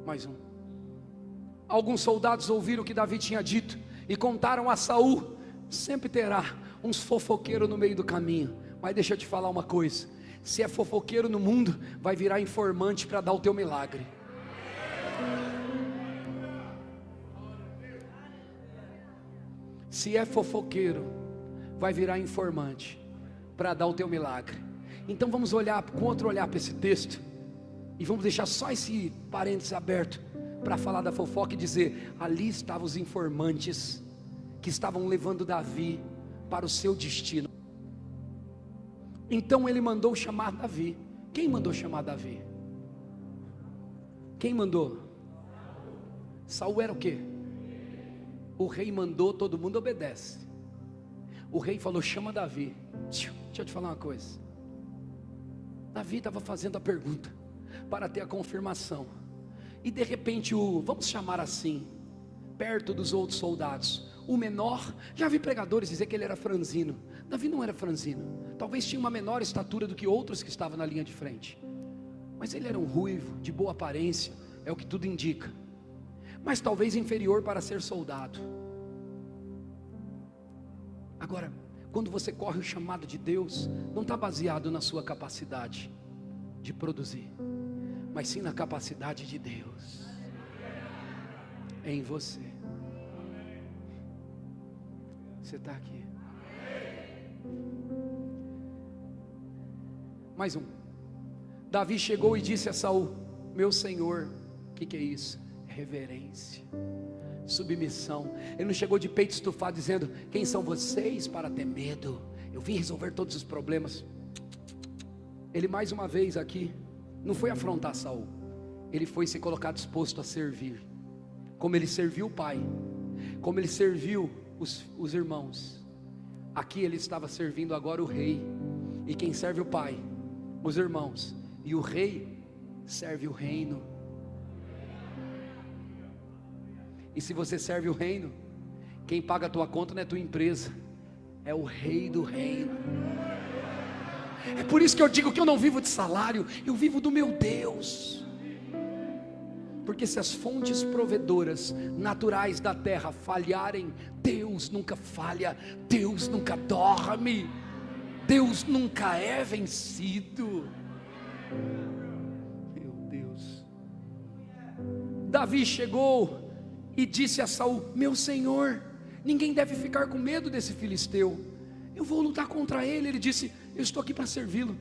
Mais um. Alguns soldados ouviram o que Davi tinha dito e contaram a Saul. Sempre terá uns fofoqueiros no meio do caminho, mas deixa eu te falar uma coisa: se é fofoqueiro no mundo, vai virar informante para dar o teu milagre. Se é fofoqueiro, vai virar informante para dar o teu milagre. Então vamos olhar com outro olhar para esse texto, e vamos deixar só esse parênteses aberto para falar da fofoca e dizer: ali estavam os informantes que estavam levando Davi para o seu destino. Então ele mandou chamar Davi. Quem mandou chamar Davi? Quem mandou? Saul era o quê? O rei mandou, todo mundo obedece. O rei falou: chama Davi. Deixa eu te falar uma coisa. Davi estava fazendo a pergunta para ter a confirmação. E de repente vamos chamar assim, perto dos outros soldados, o menor. Já vi pregadores dizer que ele era franzino. Davi não era franzino. Talvez tinha uma menor estatura do que outros que estavam na linha de frente, mas ele era um ruivo, de boa aparência, é o que tudo indica, mas talvez inferior para ser soldado. Agora, quando você corre o chamado de Deus, não está baseado na sua capacidade de produzir, mas sim na capacidade de Deus em você. Você está aqui. Mais um. Davi chegou e disse a Saul: meu senhor. O que é isso? Reverência, submissão. Ele não chegou de peito estufado dizendo: quem são vocês para ter medo? Eu vim resolver todos os problemas. Ele mais uma vez aqui não foi afrontar Saul, ele foi se colocar disposto a servir, como ele serviu o pai, como ele serviu os irmãos. Aqui ele estava servindo agora o rei. E quem serve o pai? Os irmãos. E o rei serve o reino. E se você serve o reino, quem paga a tua conta não é a tua empresa, é o rei do reino. É por isso que eu digo que eu não vivo de salário, eu vivo do meu Deus. Porque se as fontes provedoras naturais da terra falharem, Deus nunca falha, Deus nunca dorme, Deus nunca é vencido. Meu Deus. Davi chegou e disse a Saul: meu senhor, ninguém deve ficar com medo desse filisteu, eu vou lutar contra ele. Ele disse: eu estou aqui para servi-lo,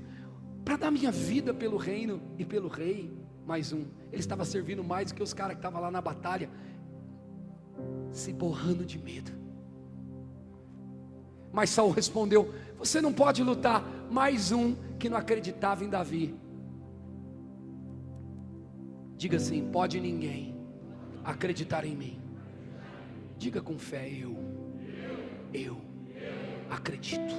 para dar minha vida pelo reino e pelo rei. Mais um. Ele estava servindo mais do que os caras que estavam lá na batalha, se borrando de medo. Mas Saul respondeu: você não pode lutar. Mais um que não acreditava em Davi. Diga assim: pode ninguém acreditar em mim. Diga com fé: eu acredito.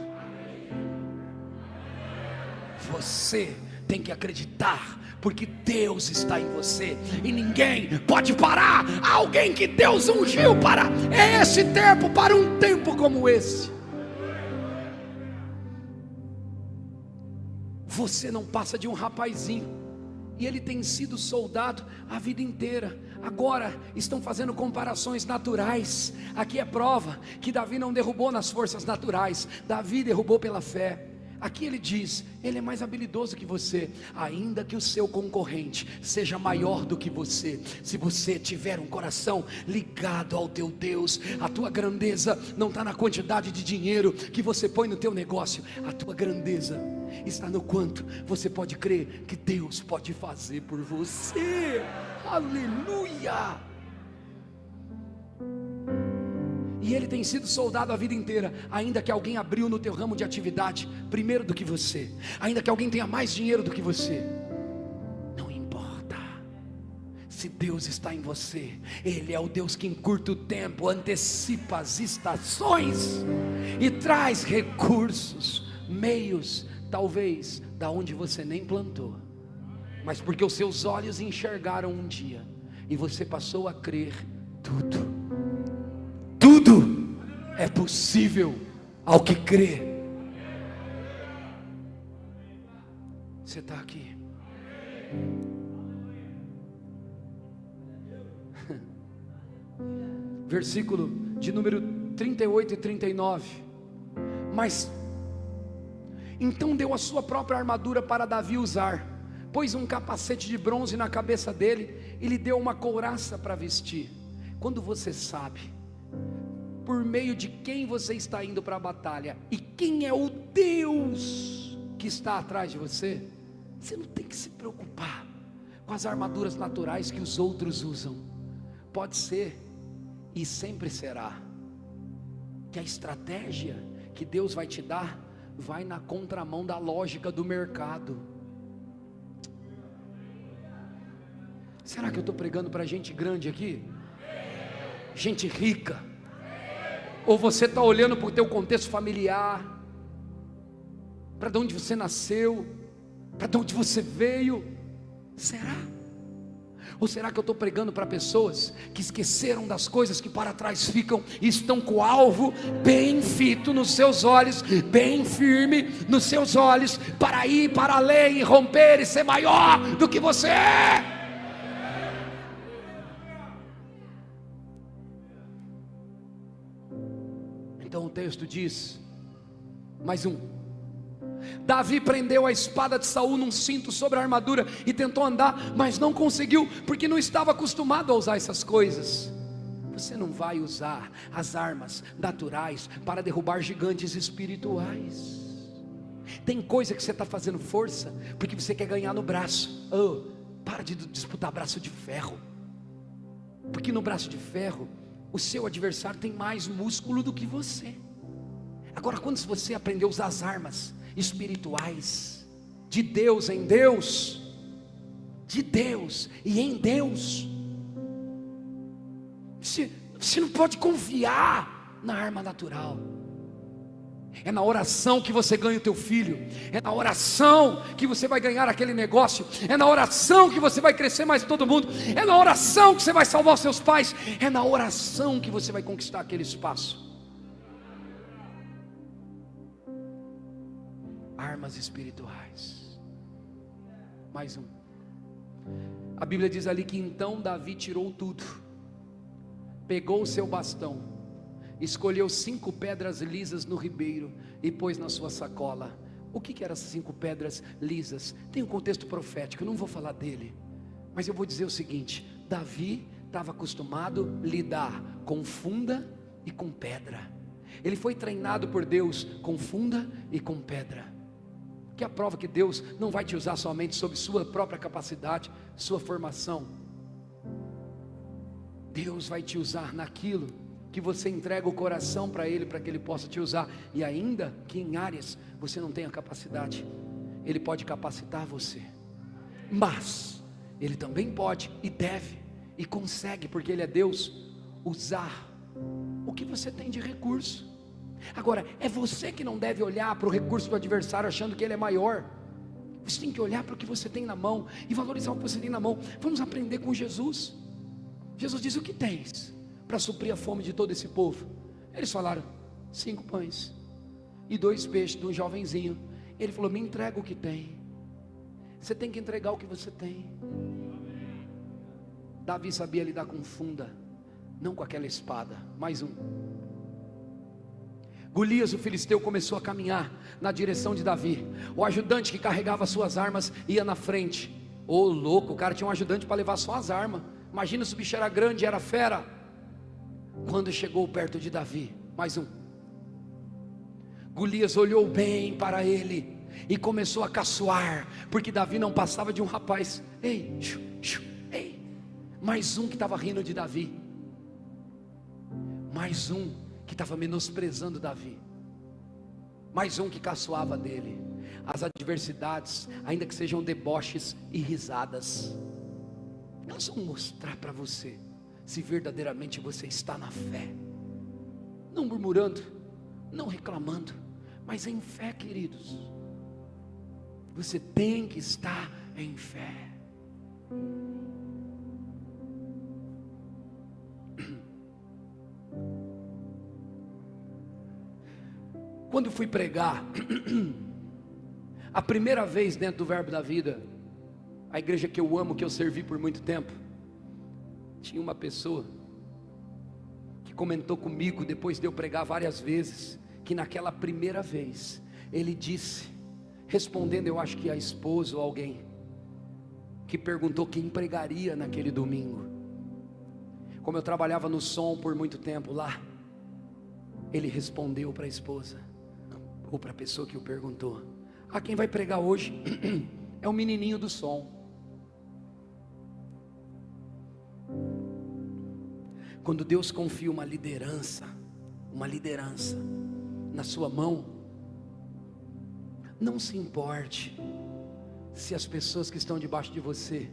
Você tem que acreditar, porque Deus está em você e ninguém pode parar alguém que Deus ungiu para esse tempo, para um tempo como esse. Você não passa de um rapazinho, e ele tem sido soldado a vida inteira. Agora estão fazendo comparações naturais. Aqui é prova que Davi não derrubou nas forças naturais, Davi derrubou pela fé. Aqui ele diz, ele é mais habilidoso que você, ainda que o seu concorrente seja maior do que você. Se você tiver um coração ligado ao teu Deus, a tua grandeza não está na quantidade de dinheiro que você põe no teu negócio, a tua grandeza está no quanto você pode crer que Deus pode fazer por você. Aleluia! E ele tem sido soldado a vida inteira, ainda que alguém abriu no teu ramo de atividade primeiro do que você, ainda que alguém tenha mais dinheiro do que você, não importa. Se Deus está em você, Ele é o Deus que em curto tempo antecipa as estações e traz recursos, meios, talvez da onde você nem plantou, mas porque os seus olhos enxergaram um dia e você passou a crer. Tudo é possível ao que crê. Você está aqui? Versículo de número 38 e 39. Mas então deu a sua própria armadura para Davi usar, pôs um capacete de bronze na cabeça dele e lhe deu uma couraça para vestir. Quando você sabe por meio de quem você está indo para a batalha e quem é o Deus que está atrás de você, você não tem que se preocupar com as armaduras naturais que os outros usam. Pode ser e sempre será que a estratégia que Deus vai te dar vai na contramão da lógica do mercado. Será que eu estou pregando para gente grande aqui? Gente rica? Ou você está olhando para o teu contexto familiar, para de onde você nasceu, para de onde você veio? Será? Ou será que eu estou pregando para pessoas que esqueceram das coisas que para trás ficam e estão com o alvo bem fito nos seus olhos, bem firme nos seus olhos, para ir para além e romper e ser maior do que você é? Então o texto diz, mais um: Davi prendeu a espada de Saul num cinto sobre a armadura e tentou andar, mas não conseguiu, porque não estava acostumado a usar essas coisas. Você não vai usar as armas naturais para derrubar gigantes espirituais. Tem coisa que você está fazendo força porque você quer ganhar no braço. Para de disputar braço de ferro, porque no braço de ferro o seu adversário tem mais músculo do que você. Agora, quando você aprender a usar as armas espirituais, de Deus em Deus, de Deus e em Deus, você não pode confiar na arma natural. É na oração que você ganha o teu filho, é na oração que você vai ganhar aquele negócio, é na oração que você vai crescer mais que todo mundo, é na oração que você vai salvar os seus pais, é na oração que você vai conquistar aquele espaço. Armas espirituais. Mais um. A Bíblia diz ali que então Davi tirou tudo, pegou o seu bastão, escolheu 5 pedras lisas no ribeiro e pôs na sua sacola. O que eram essas 5 pedras lisas? Tem um contexto profético, eu não vou falar dele, mas eu vou dizer o seguinte: Davi estava acostumado a lidar com funda e com pedra. Ele foi treinado por Deus com funda e com pedra, que é a prova que Deus não vai te usar somente sob sua própria capacidade, sua formação. Deus vai te usar naquilo que você entrega o coração para Ele, para que Ele possa te usar. E ainda que em áreas você não tenha capacidade, Ele pode capacitar você, mas Ele também pode e deve e consegue, porque Ele é Deus, usar o que você tem de recurso. Agora, é você que não deve olhar para o recurso do adversário achando que ele é maior. Você tem que olhar para o que você tem na mão e valorizar o que você tem na mão. Vamos aprender com Jesus. Jesus diz: o que tens para suprir a fome de todo esse povo? Eles falaram: 5 pães e 2 peixes de um jovenzinho. Ele falou: me entrega o que tem. Você tem que entregar o que você tem. Davi sabia lidar com funda, não com aquela espada. Mais um. Golias, o filisteu, começou a caminhar na direção de Davi. O ajudante que carregava suas armas ia na frente. Ô louco, o cara tinha um ajudante para levar só as armas. Imagina se o bicho era grande, era fera. Quando chegou perto de Davi, mais um. Golias olhou bem para ele e começou a caçoar, porque Davi não passava de um rapaz. Ei, ei. Mais um que estava rindo de Davi. Mais um que estava menosprezando Davi. Mais um que caçoava dele. As adversidades, ainda que sejam deboches e risadas, elas vão mostrar para você se verdadeiramente você está na fé. Não murmurando, não reclamando, mas em fé, queridos. Você tem que estar em fé. Quando eu fui pregar, a primeira vez dentro do Verbo da Vida, a igreja que eu amo, que eu servi por muito tempo, tinha uma pessoa que comentou comigo, depois de eu pregar várias vezes, que naquela primeira vez, ele disse, respondendo, eu acho que a esposa ou alguém, que perguntou quem pregaria naquele domingo. Como eu trabalhava no som por muito tempo lá, ele respondeu para a esposa, ou para a pessoa que o perguntou: quem vai pregar hoje é o menininho do som. Quando Deus confia uma liderança na sua mão, não se importe se as pessoas que estão debaixo de você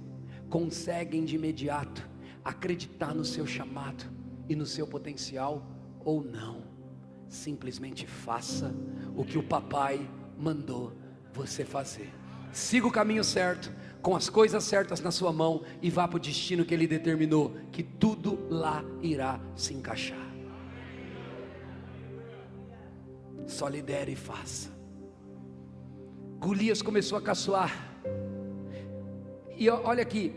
conseguem de imediato acreditar no seu chamado e no seu potencial ou não. Simplesmente faça o que o papai mandou você fazer. Siga o caminho certo, com as coisas certas na sua mão, e vá para o destino que ele determinou, que tudo lá irá se encaixar. Só lidere e faça. Golias começou a caçoar, e olha aqui,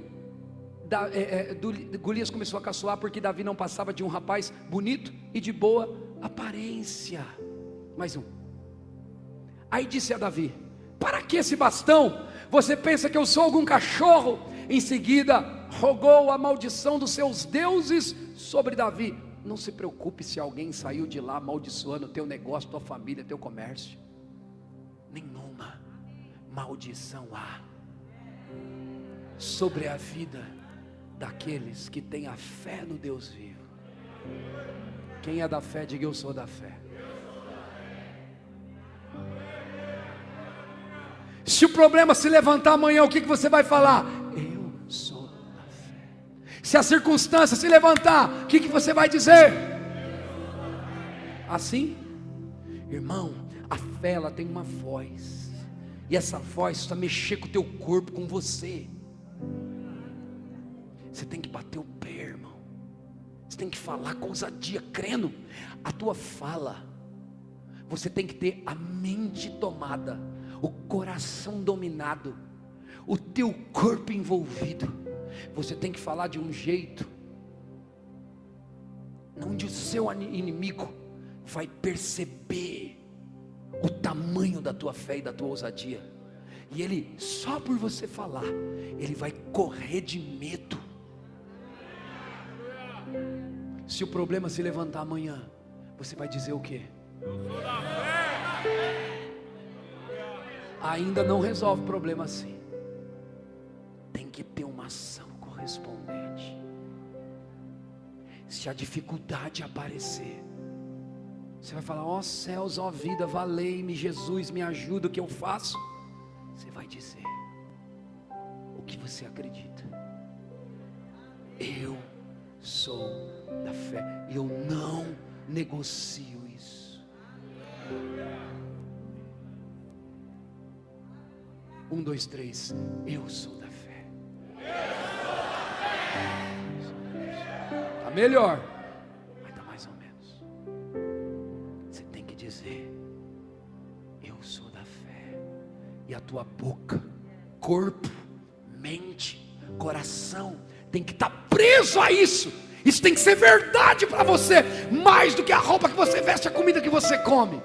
Golias começou a caçoar porque Davi não passava de um rapaz bonito e de boa aparência. Mais um. Aí disse a Davi: para que esse bastão? Você pensa que eu sou algum cachorro? Em seguida rogou a maldição dos seus deuses sobre Davi. Não se preocupe se alguém saiu de lá amaldiçoando teu negócio, tua família, teu comércio. Nenhuma maldição há sobre a vida daqueles que têm a fé no Deus vivo. Quem é da fé, diga: eu sou da fé. Se o problema se levantar amanhã, o que você vai falar? Eu sou da fé. Se a circunstância se levantar, o que você vai dizer? Assim, irmão, a fé, ela tem uma voz, e essa voz precisa mexer com o teu corpo, com você. Você tem que bater o pé, irmão. Você tem que falar com ousadia, crendo. A tua fala, você tem que ter a mente tomada, o coração dominado, o teu corpo envolvido. Você tem que falar de um jeito onde o seu inimigo vai perceber o tamanho da tua fé e da tua ousadia, e ele, só por você falar, ele vai correr de medo. Se o problema se levantar amanhã, você vai dizer o quê? Eu sou da fé. Ainda não resolve o problema assim. Tem que ter uma ação correspondente. Se a dificuldade aparecer, você vai falar: ó céus, ó vida, valei-me Jesus, me ajuda, o que eu faço? Você vai dizer o que você acredita. Eu sou da fé, eu não negocio isso. 1, 2, 3, eu sou da fé. Está melhor, mas está mais ou menos. Você tem que dizer: eu sou da fé, e a tua boca corpo, mente, coração tem que estar preso a isso. Isso tem que ser verdade para você, mais do que a roupa que você veste, a comida que você come.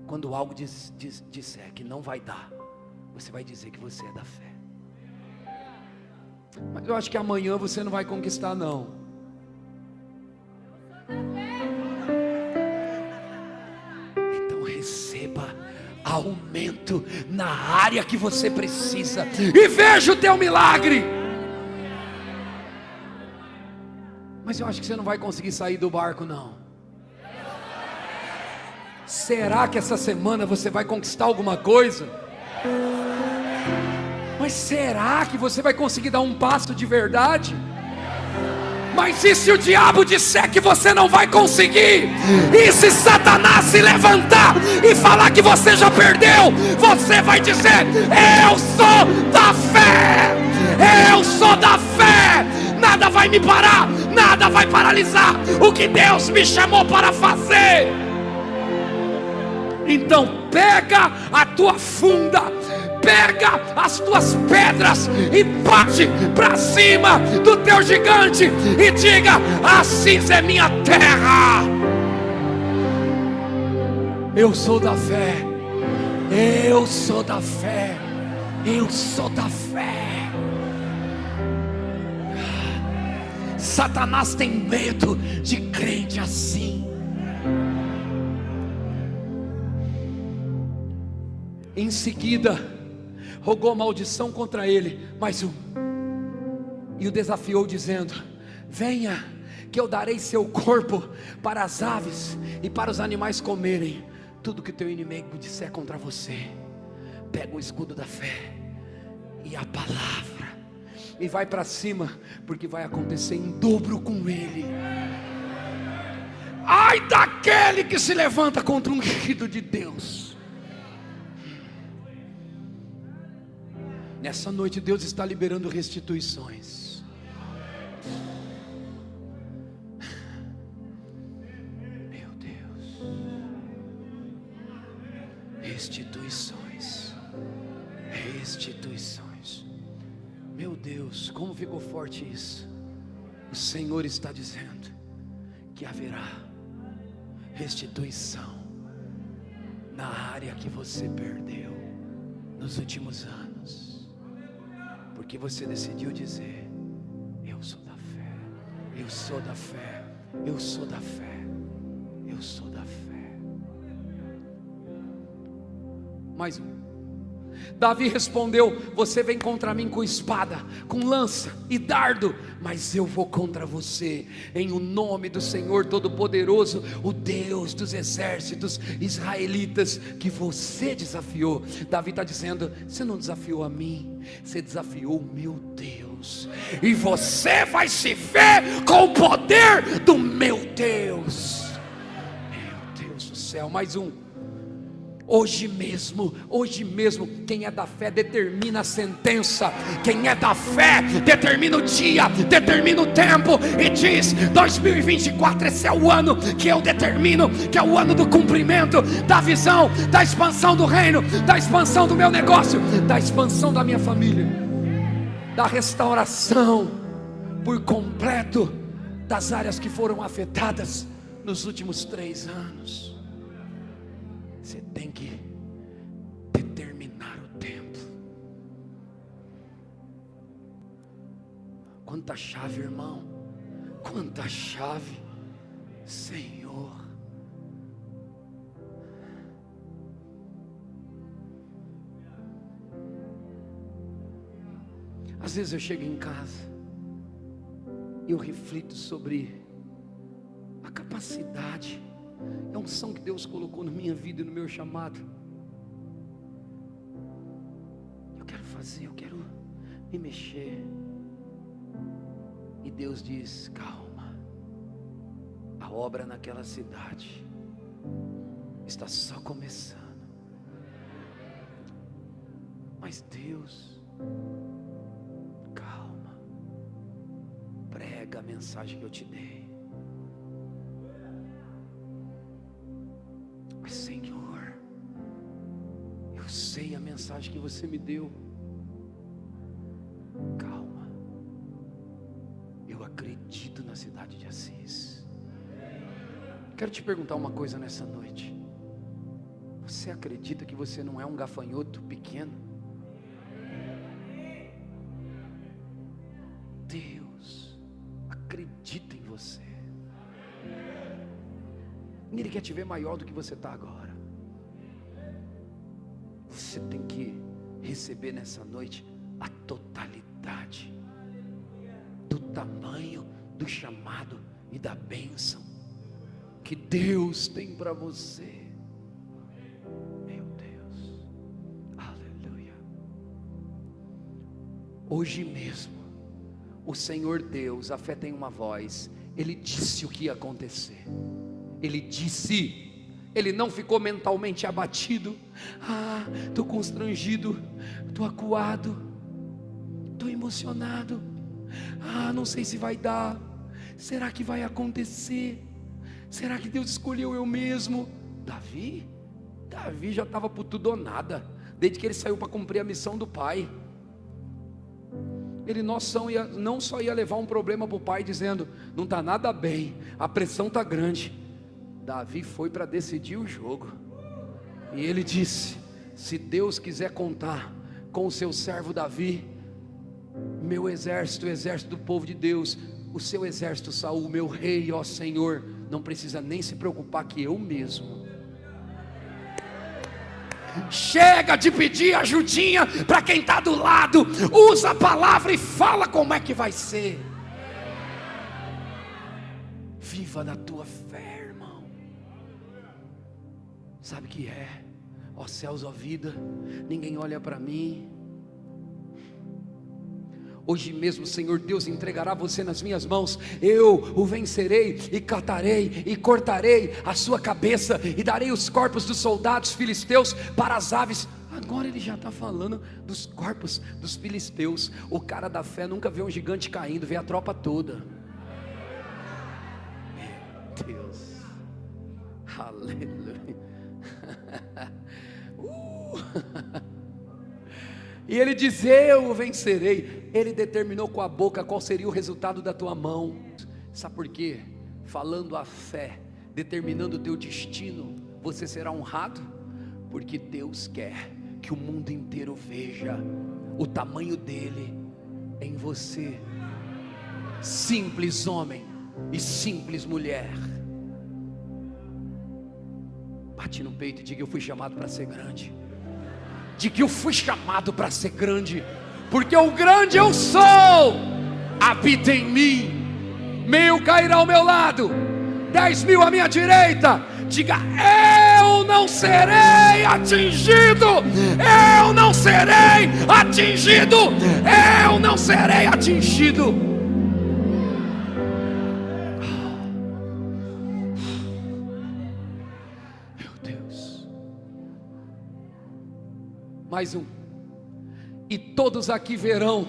Quando algo disser que não vai dar, você vai dizer que você é da fé. Mas eu acho que amanhã você não vai conquistar, não. Então receba aumento na área que você precisa, e veja o teu milagre. Mas eu acho que você não vai conseguir sair do barco, não. Será que essa semana você vai conquistar alguma coisa? Mas será que você vai conseguir dar um passo de verdade? Mas e se o diabo disser que você não vai conseguir? E se Satanás se levantar e falar que você já perdeu? Você vai dizer: eu sou da fé, eu sou da fé. Nada vai me parar, nada vai paralisar o que Deus me chamou para fazer. Então pega a tua funda, pega as tuas pedras e bate para cima do teu gigante e diga: Assis é minha terra. Eu sou da fé, eu sou da fé, eu sou da fé. Satanás tem medo de crente assim. Em seguida, rogou maldição contra ele, mais um, e o desafiou dizendo: venha, que eu darei seu corpo para as aves e para os animais comerem. Tudo que teu inimigo disser contra você, pega o escudo da fé e a palavra, e vai para cima, porque vai acontecer em dobro com ele. Ai daquele que se levanta contra o ungido de Deus. Nessa noite Deus está liberando restituições. Meu Deus. Restituições. Restituições. Meu Deus, como ficou forte isso. O Senhor está dizendo que haverá restituição na área que você perdeu nos últimos anos. Porque você decidiu dizer: eu sou da fé, eu sou da fé, eu sou da fé, eu sou da fé. Mais um. Davi respondeu: você vem contra mim com espada, com lança e dardo, mas eu vou contra você em o nome do Senhor Todo-Poderoso, o Deus dos exércitos israelitas, que você desafiou. Davi está dizendo: você não desafiou a mim, você desafiou o meu Deus, e você vai se ver com o poder do meu Deus. Meu Deus do céu. Mais um. Hoje mesmo, quem é da fé determina a sentença. Quem é da fé determina o dia, determina o tempo, e diz: 2024, esse é o ano que eu determino, que é o ano do cumprimento, da visão, da expansão do reino, da expansão do meu negócio, da expansão da minha família, da restauração por completo das áreas que foram afetadas nos últimos 3 anos. Você tem que determinar o tempo. Quanta chave, irmão, quanta chave, Senhor. Às vezes eu chego em casa e eu reflito sobre a capacidade, a unção que Deus colocou na minha vida e no meu chamado. Eu quero fazer, eu quero me mexer. E Deus diz: calma, a obra naquela cidade está só começando. Mas Deus, calma, prega a mensagem que eu te dei. Senhor, eu sei a mensagem que você me deu. Calma, eu acredito na cidade de Assis. Quero te perguntar uma coisa nessa noite. Você acredita que você não é um gafanhoto pequeno? Deus acredita em você. Ele quer te ver maior do que você está agora. Você tem que receber nessa noite a totalidade do tamanho do chamado e da bênção que Deus tem para você. Meu Deus, aleluia. Hoje mesmo, o Senhor Deus, a fé tem uma voz, Ele disse o que ia acontecer. Ele disse, Ele não ficou mentalmente abatido. Estou constrangido, estou acuado, estou emocionado. Não sei se vai dar. Será que vai acontecer? Será que Deus escolheu eu mesmo? Davi já estava por tudo ou nada, desde que ele saiu para cumprir a missão do pai. Ele não só ia levar um problema para o pai, dizendo, não está nada bem, a pressão está grande. Davi foi para decidir o jogo, e ele disse, se Deus quiser contar com o seu servo Davi, meu exército, o exército do povo de Deus, o seu exército Saul, meu rei, ó Senhor, não precisa nem se preocupar que eu mesmo. Chega de pedir ajudinha para quem está do lado, usa a palavra e fala como é que vai ser. Viva na tua fé, irmão. Sabe o que é? Ó céus, ó vida, ninguém olha para mim. Hoje mesmo, Senhor Deus entregará você nas minhas mãos. Eu o vencerei e catarei e cortarei a sua cabeça e darei os corpos dos soldados filisteus para as aves. Agora ele já está falando dos corpos dos filisteus. O cara da fé nunca vê um gigante caindo, vê a tropa toda. Meu Deus, aleluia. E ele diz, eu o vencerei. Ele determinou com a boca qual seria o resultado da tua mão. Sabe por quê? Falando a fé, determinando o teu destino, você será honrado, porque Deus quer que o mundo inteiro veja o tamanho dele em você, simples homem e simples mulher. Bate no peito e diga, eu fui chamado para ser grande. Diga que eu fui chamado para ser grande, porque o grande eu sou, habita em mim. 1000 cairá ao meu lado, 10.000 à minha direita. Diga, eu não serei atingido, eu não serei atingido, eu não serei atingido. Meu Deus. Mais um. E todos aqui verão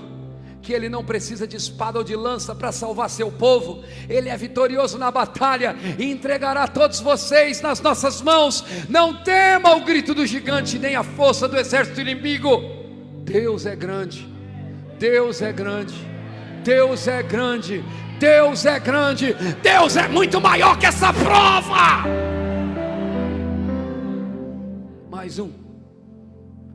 que ele não precisa de espada ou de lança para salvar seu povo. Ele é vitorioso na batalha e entregará todos vocês nas nossas mãos. Não tema o grito do gigante, nem a força do exército inimigo. Deus é grande, Deus é grande, Deus é grande, Deus é grande, Deus é muito maior que essa prova. Mais um.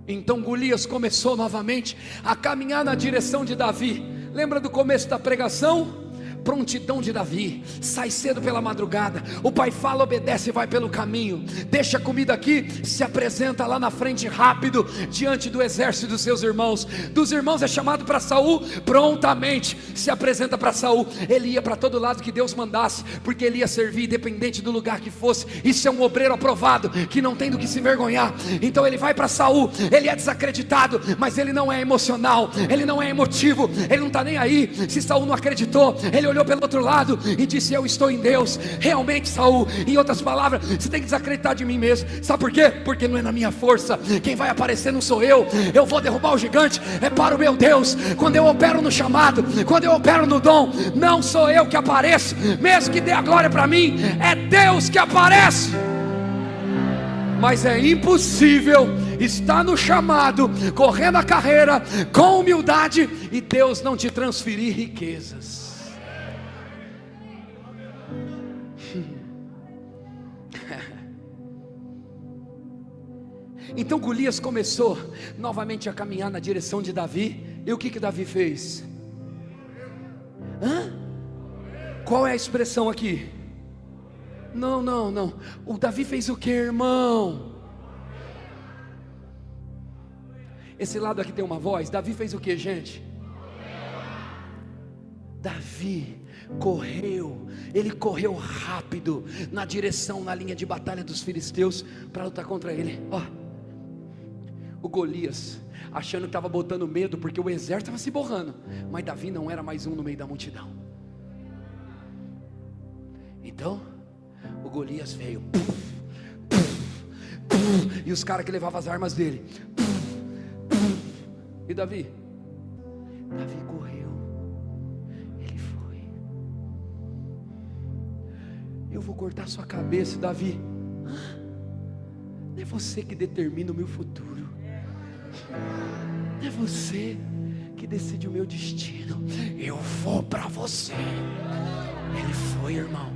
Então Golias começou novamente a caminhar na direção de Davi. Lembra do começo da pregação? Prontidão de Davi, sai cedo pela madrugada, o pai fala, obedece e vai pelo caminho, deixa a comida aqui, se apresenta lá na frente rápido, diante do exército dos seus irmãos. Dos irmãos é chamado para Saul, prontamente se apresenta para Saul. Ele ia para todo lado que Deus mandasse, porque ele ia servir independente do lugar que fosse. Isso é um obreiro aprovado, que não tem do que se envergonhar. Então ele vai para Saul, ele é desacreditado, mas ele não é emocional, ele não é emotivo, ele não está nem aí. Se Saul não acreditou, ele olhou pelo outro lado e disse, eu estou em Deus. Realmente, Saul, em outras palavras, você tem que desacreditar de mim mesmo. Sabe por quê? Porque não é na minha força, quem vai aparecer não sou eu. Eu vou derrubar o gigante, é para o meu Deus. Quando eu opero no chamado, quando eu opero no dom, não sou eu que apareço, mesmo que dê a glória para mim, é Deus que aparece. Mas é impossível está no chamado, correndo a carreira com humildade, e Deus não te transferir riquezas. Então Golias começou novamente a caminhar na direção de Davi. E o que Davi fez? Qual é a expressão aqui? Não. O Davi fez o que, irmão? Esse lado aqui tem uma voz. Davi fez o que, gente? Davi correu. Ele correu rápido na direção, na linha de batalha dos filisteus, para lutar contra ele. O Golias, achando que estava botando medo, porque o exército estava se borrando, mas Davi não era mais um no meio da multidão. Então o Golias veio, e os caras que levavam as armas dele, e Davi correu, ele foi. Eu vou cortar sua cabeça, Davi. Não é você que determina o meu futuro, não é você que decide o meu destino. Eu vou para você. Ele foi, irmão.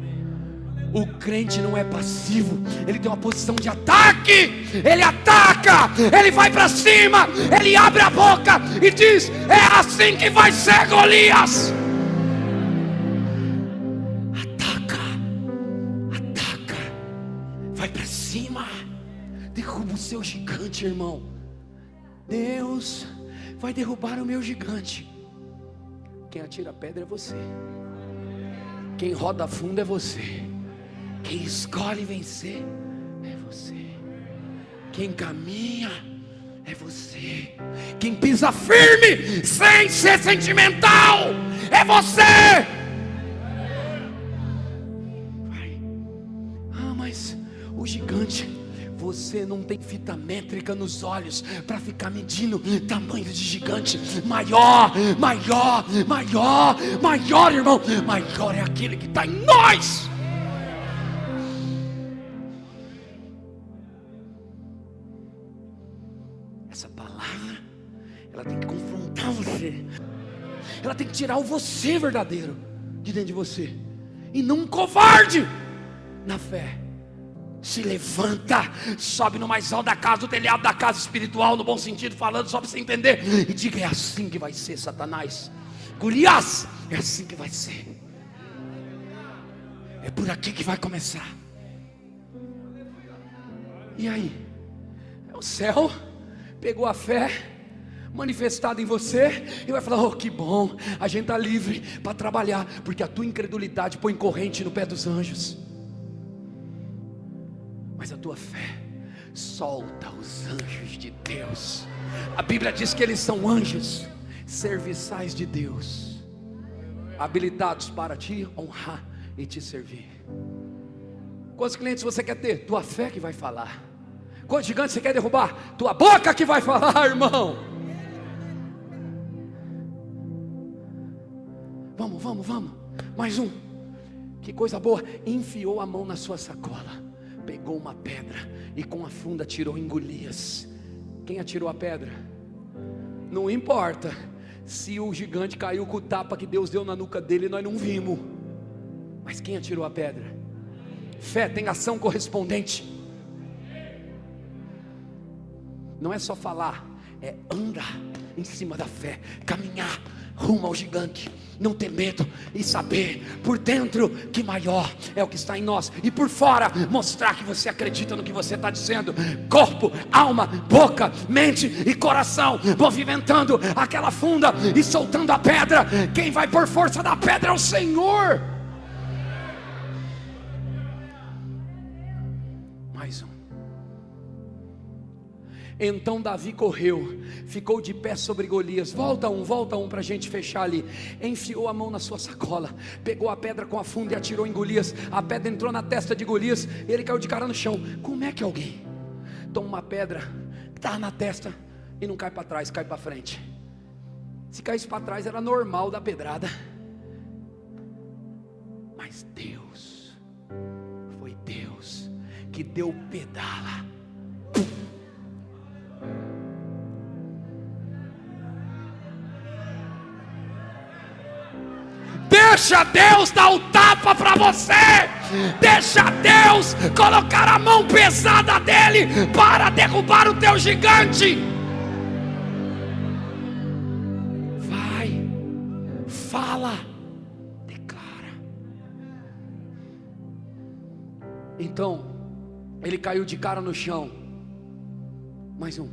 O crente não é passivo, ele tem uma posição de ataque. Ele ataca, ele vai para cima, ele abre a boca e diz: é assim que vai ser, Golias. Ataca, vai para cima, derruba o seu gigante, irmão. Deus vai derrubar o meu gigante. Quem atira a pedra é você, quem roda fundo é você, quem escolhe vencer é você, quem caminha é você, quem pisa firme sem ser sentimental é você. Vai. Mas o gigante, você não tem fita métrica nos olhos para ficar medindo tamanho de gigante. Maior, irmão. Maior é aquele que está em nós. Essa palavra, ela tem que confrontar você. Ela tem que tirar o você verdadeiro de dentro de você, e não um covarde na fé. Se levanta, sobe no mais alto da casa, do telhado da casa espiritual, no bom sentido falando, só para você entender, e diga: é assim que vai ser, Satanás. Golias, é assim que vai ser. É por aqui que vai começar. E aí? O céu pegou a fé manifestada em você e vai falar: oh, que bom, a gente está livre para trabalhar, porque a tua incredulidade põe corrente no pé dos anjos. Mas a tua fé solta os anjos de Deus. A Bíblia diz que eles são anjos serviçais de Deus, habilitados para te honrar e te servir. Quantos clientes você quer ter? Tua fé que vai falar. Quantos gigantes você quer derrubar? Tua boca que vai falar, irmão. Vamos. Mais um. Que coisa boa. Enfiou a mão na sua sacola, pegou uma pedra e com a funda atirou em Golias. Quem atirou a pedra? Não importa se o gigante caiu com o tapa que Deus deu na nuca dele, nós não vimos. Mas quem atirou a pedra? Fé tem ação correspondente. Não é só falar, é andar em cima da fé, caminhar rumo ao gigante, não ter medo e saber por dentro que maior é o que está em nós, e por fora mostrar que você acredita no que você está dizendo. Corpo, alma, boca, mente e coração movimentando aquela funda e soltando a pedra. Quem vai por força da pedra é o Senhor. Mais um. Então Davi correu, ficou de pé sobre Golias. Volta um para a gente fechar ali. Enfiou a mão na sua sacola, pegou a pedra com a funda e atirou em Golias. A pedra entrou na testa de Golias, ele caiu de cara no chão. Como é que alguém toma uma pedra, está na testa e não cai para trás, cai para frente? Se caísse para trás era normal da pedrada. Mas Deus, foi Deus que deu pedala. Deixa Deus dar o tapa para você. Deixa Deus colocar a mão pesada dele para derrubar o teu gigante. Vai, fala, declara. Então ele caiu de cara no chão. Mais um.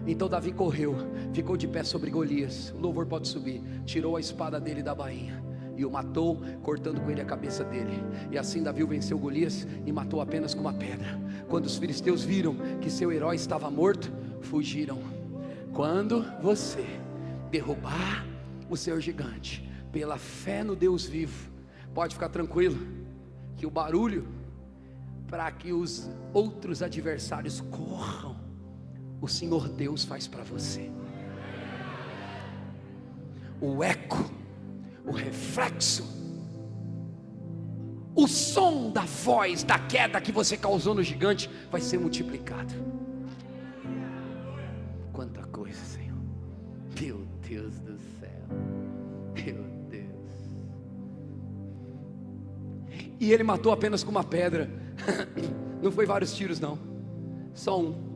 Então Davi correu, ficou de pé sobre Golias. O louvor pode subir. Tirou a espada dele da bainha e o matou, cortando com ele a cabeça dele. E assim Davi venceu Golias e matou apenas com uma pedra. Quando os filisteus viram que seu herói estava morto, fugiram. Quando você derrubar o seu gigante pela fé no Deus vivo, pode ficar tranquilo que o barulho, para que os outros adversários corram, o Senhor Deus faz para você. O eco, o reflexo, o som da voz da queda que você causou no gigante vai ser multiplicado. Quanta coisa, Senhor. Meu Deus do céu. Meu Deus. E ele matou apenas com uma pedra. Não foi vários tiros não, só um.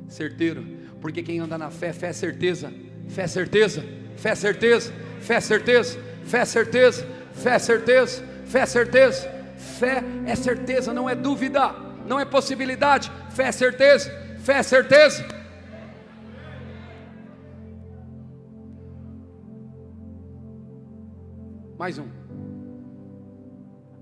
Certeiro, porque quem anda na fé, fé é certeza, fé é certeza, fé é certeza, fé é certeza, fé é certeza, fé é certeza, fé é certeza, fé é certeza, não é dúvida, não é possibilidade, fé é certeza, fé é certeza. Mais um.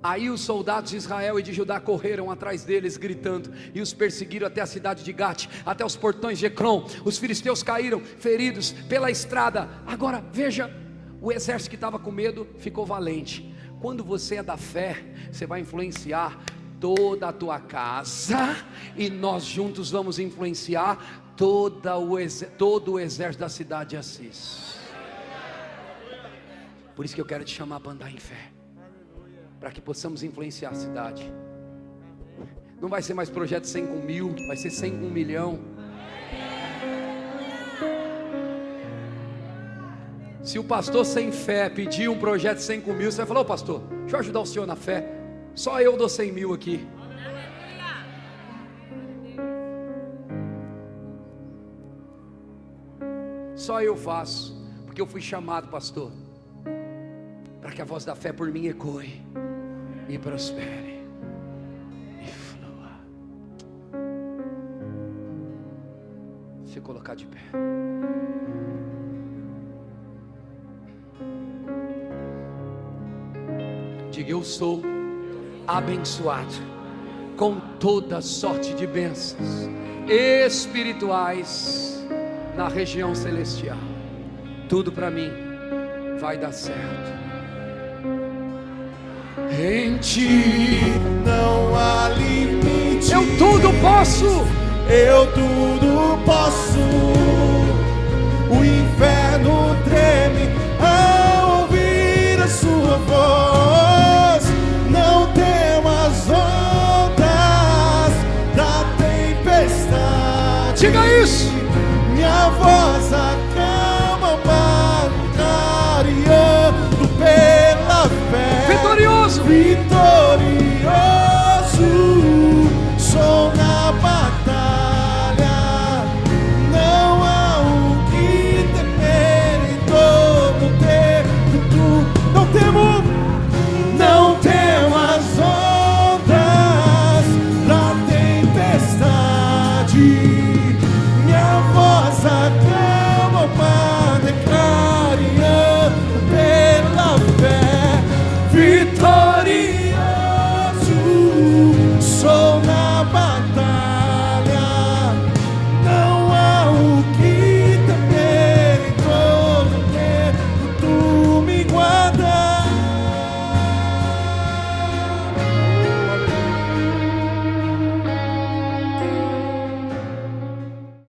Aí os soldados de Israel e de Judá correram atrás deles gritando, e os perseguiram até a cidade de Gate, até os portões de Ecrom. Os filisteus caíram feridos pela estrada. Agora veja, o exército que estava com medo ficou valente. Quando você é da fé, você vai influenciar toda a tua casa, e nós juntos vamos influenciar todo o exército da cidade de Assis. Por isso que eu quero te chamar para andar em fé, para que possamos influenciar a cidade. Não vai ser mais projeto 100 com 1000, vai ser 100 com 1 milhão. Se o pastor sem fé pedir um projeto 100 com 1000, você vai falar: ô pastor, deixa eu ajudar o senhor na fé, só eu dou 100 mil aqui. Só eu faço, porque eu fui chamado, pastor, para que a voz da fé por mim ecoe e prospere e flua. Se colocar de pé. Diga: eu sou abençoado com toda sorte de bênçãos espirituais na região celestial. Tudo para mim vai dar certo. Em ti não há limite. eu tudo posso. Eu tudo posso. O inferno treme ao ouvir a sua voz. Não temas ondas da tempestade. Diga isso. Minha voz acalma o mar, clareando pela fé.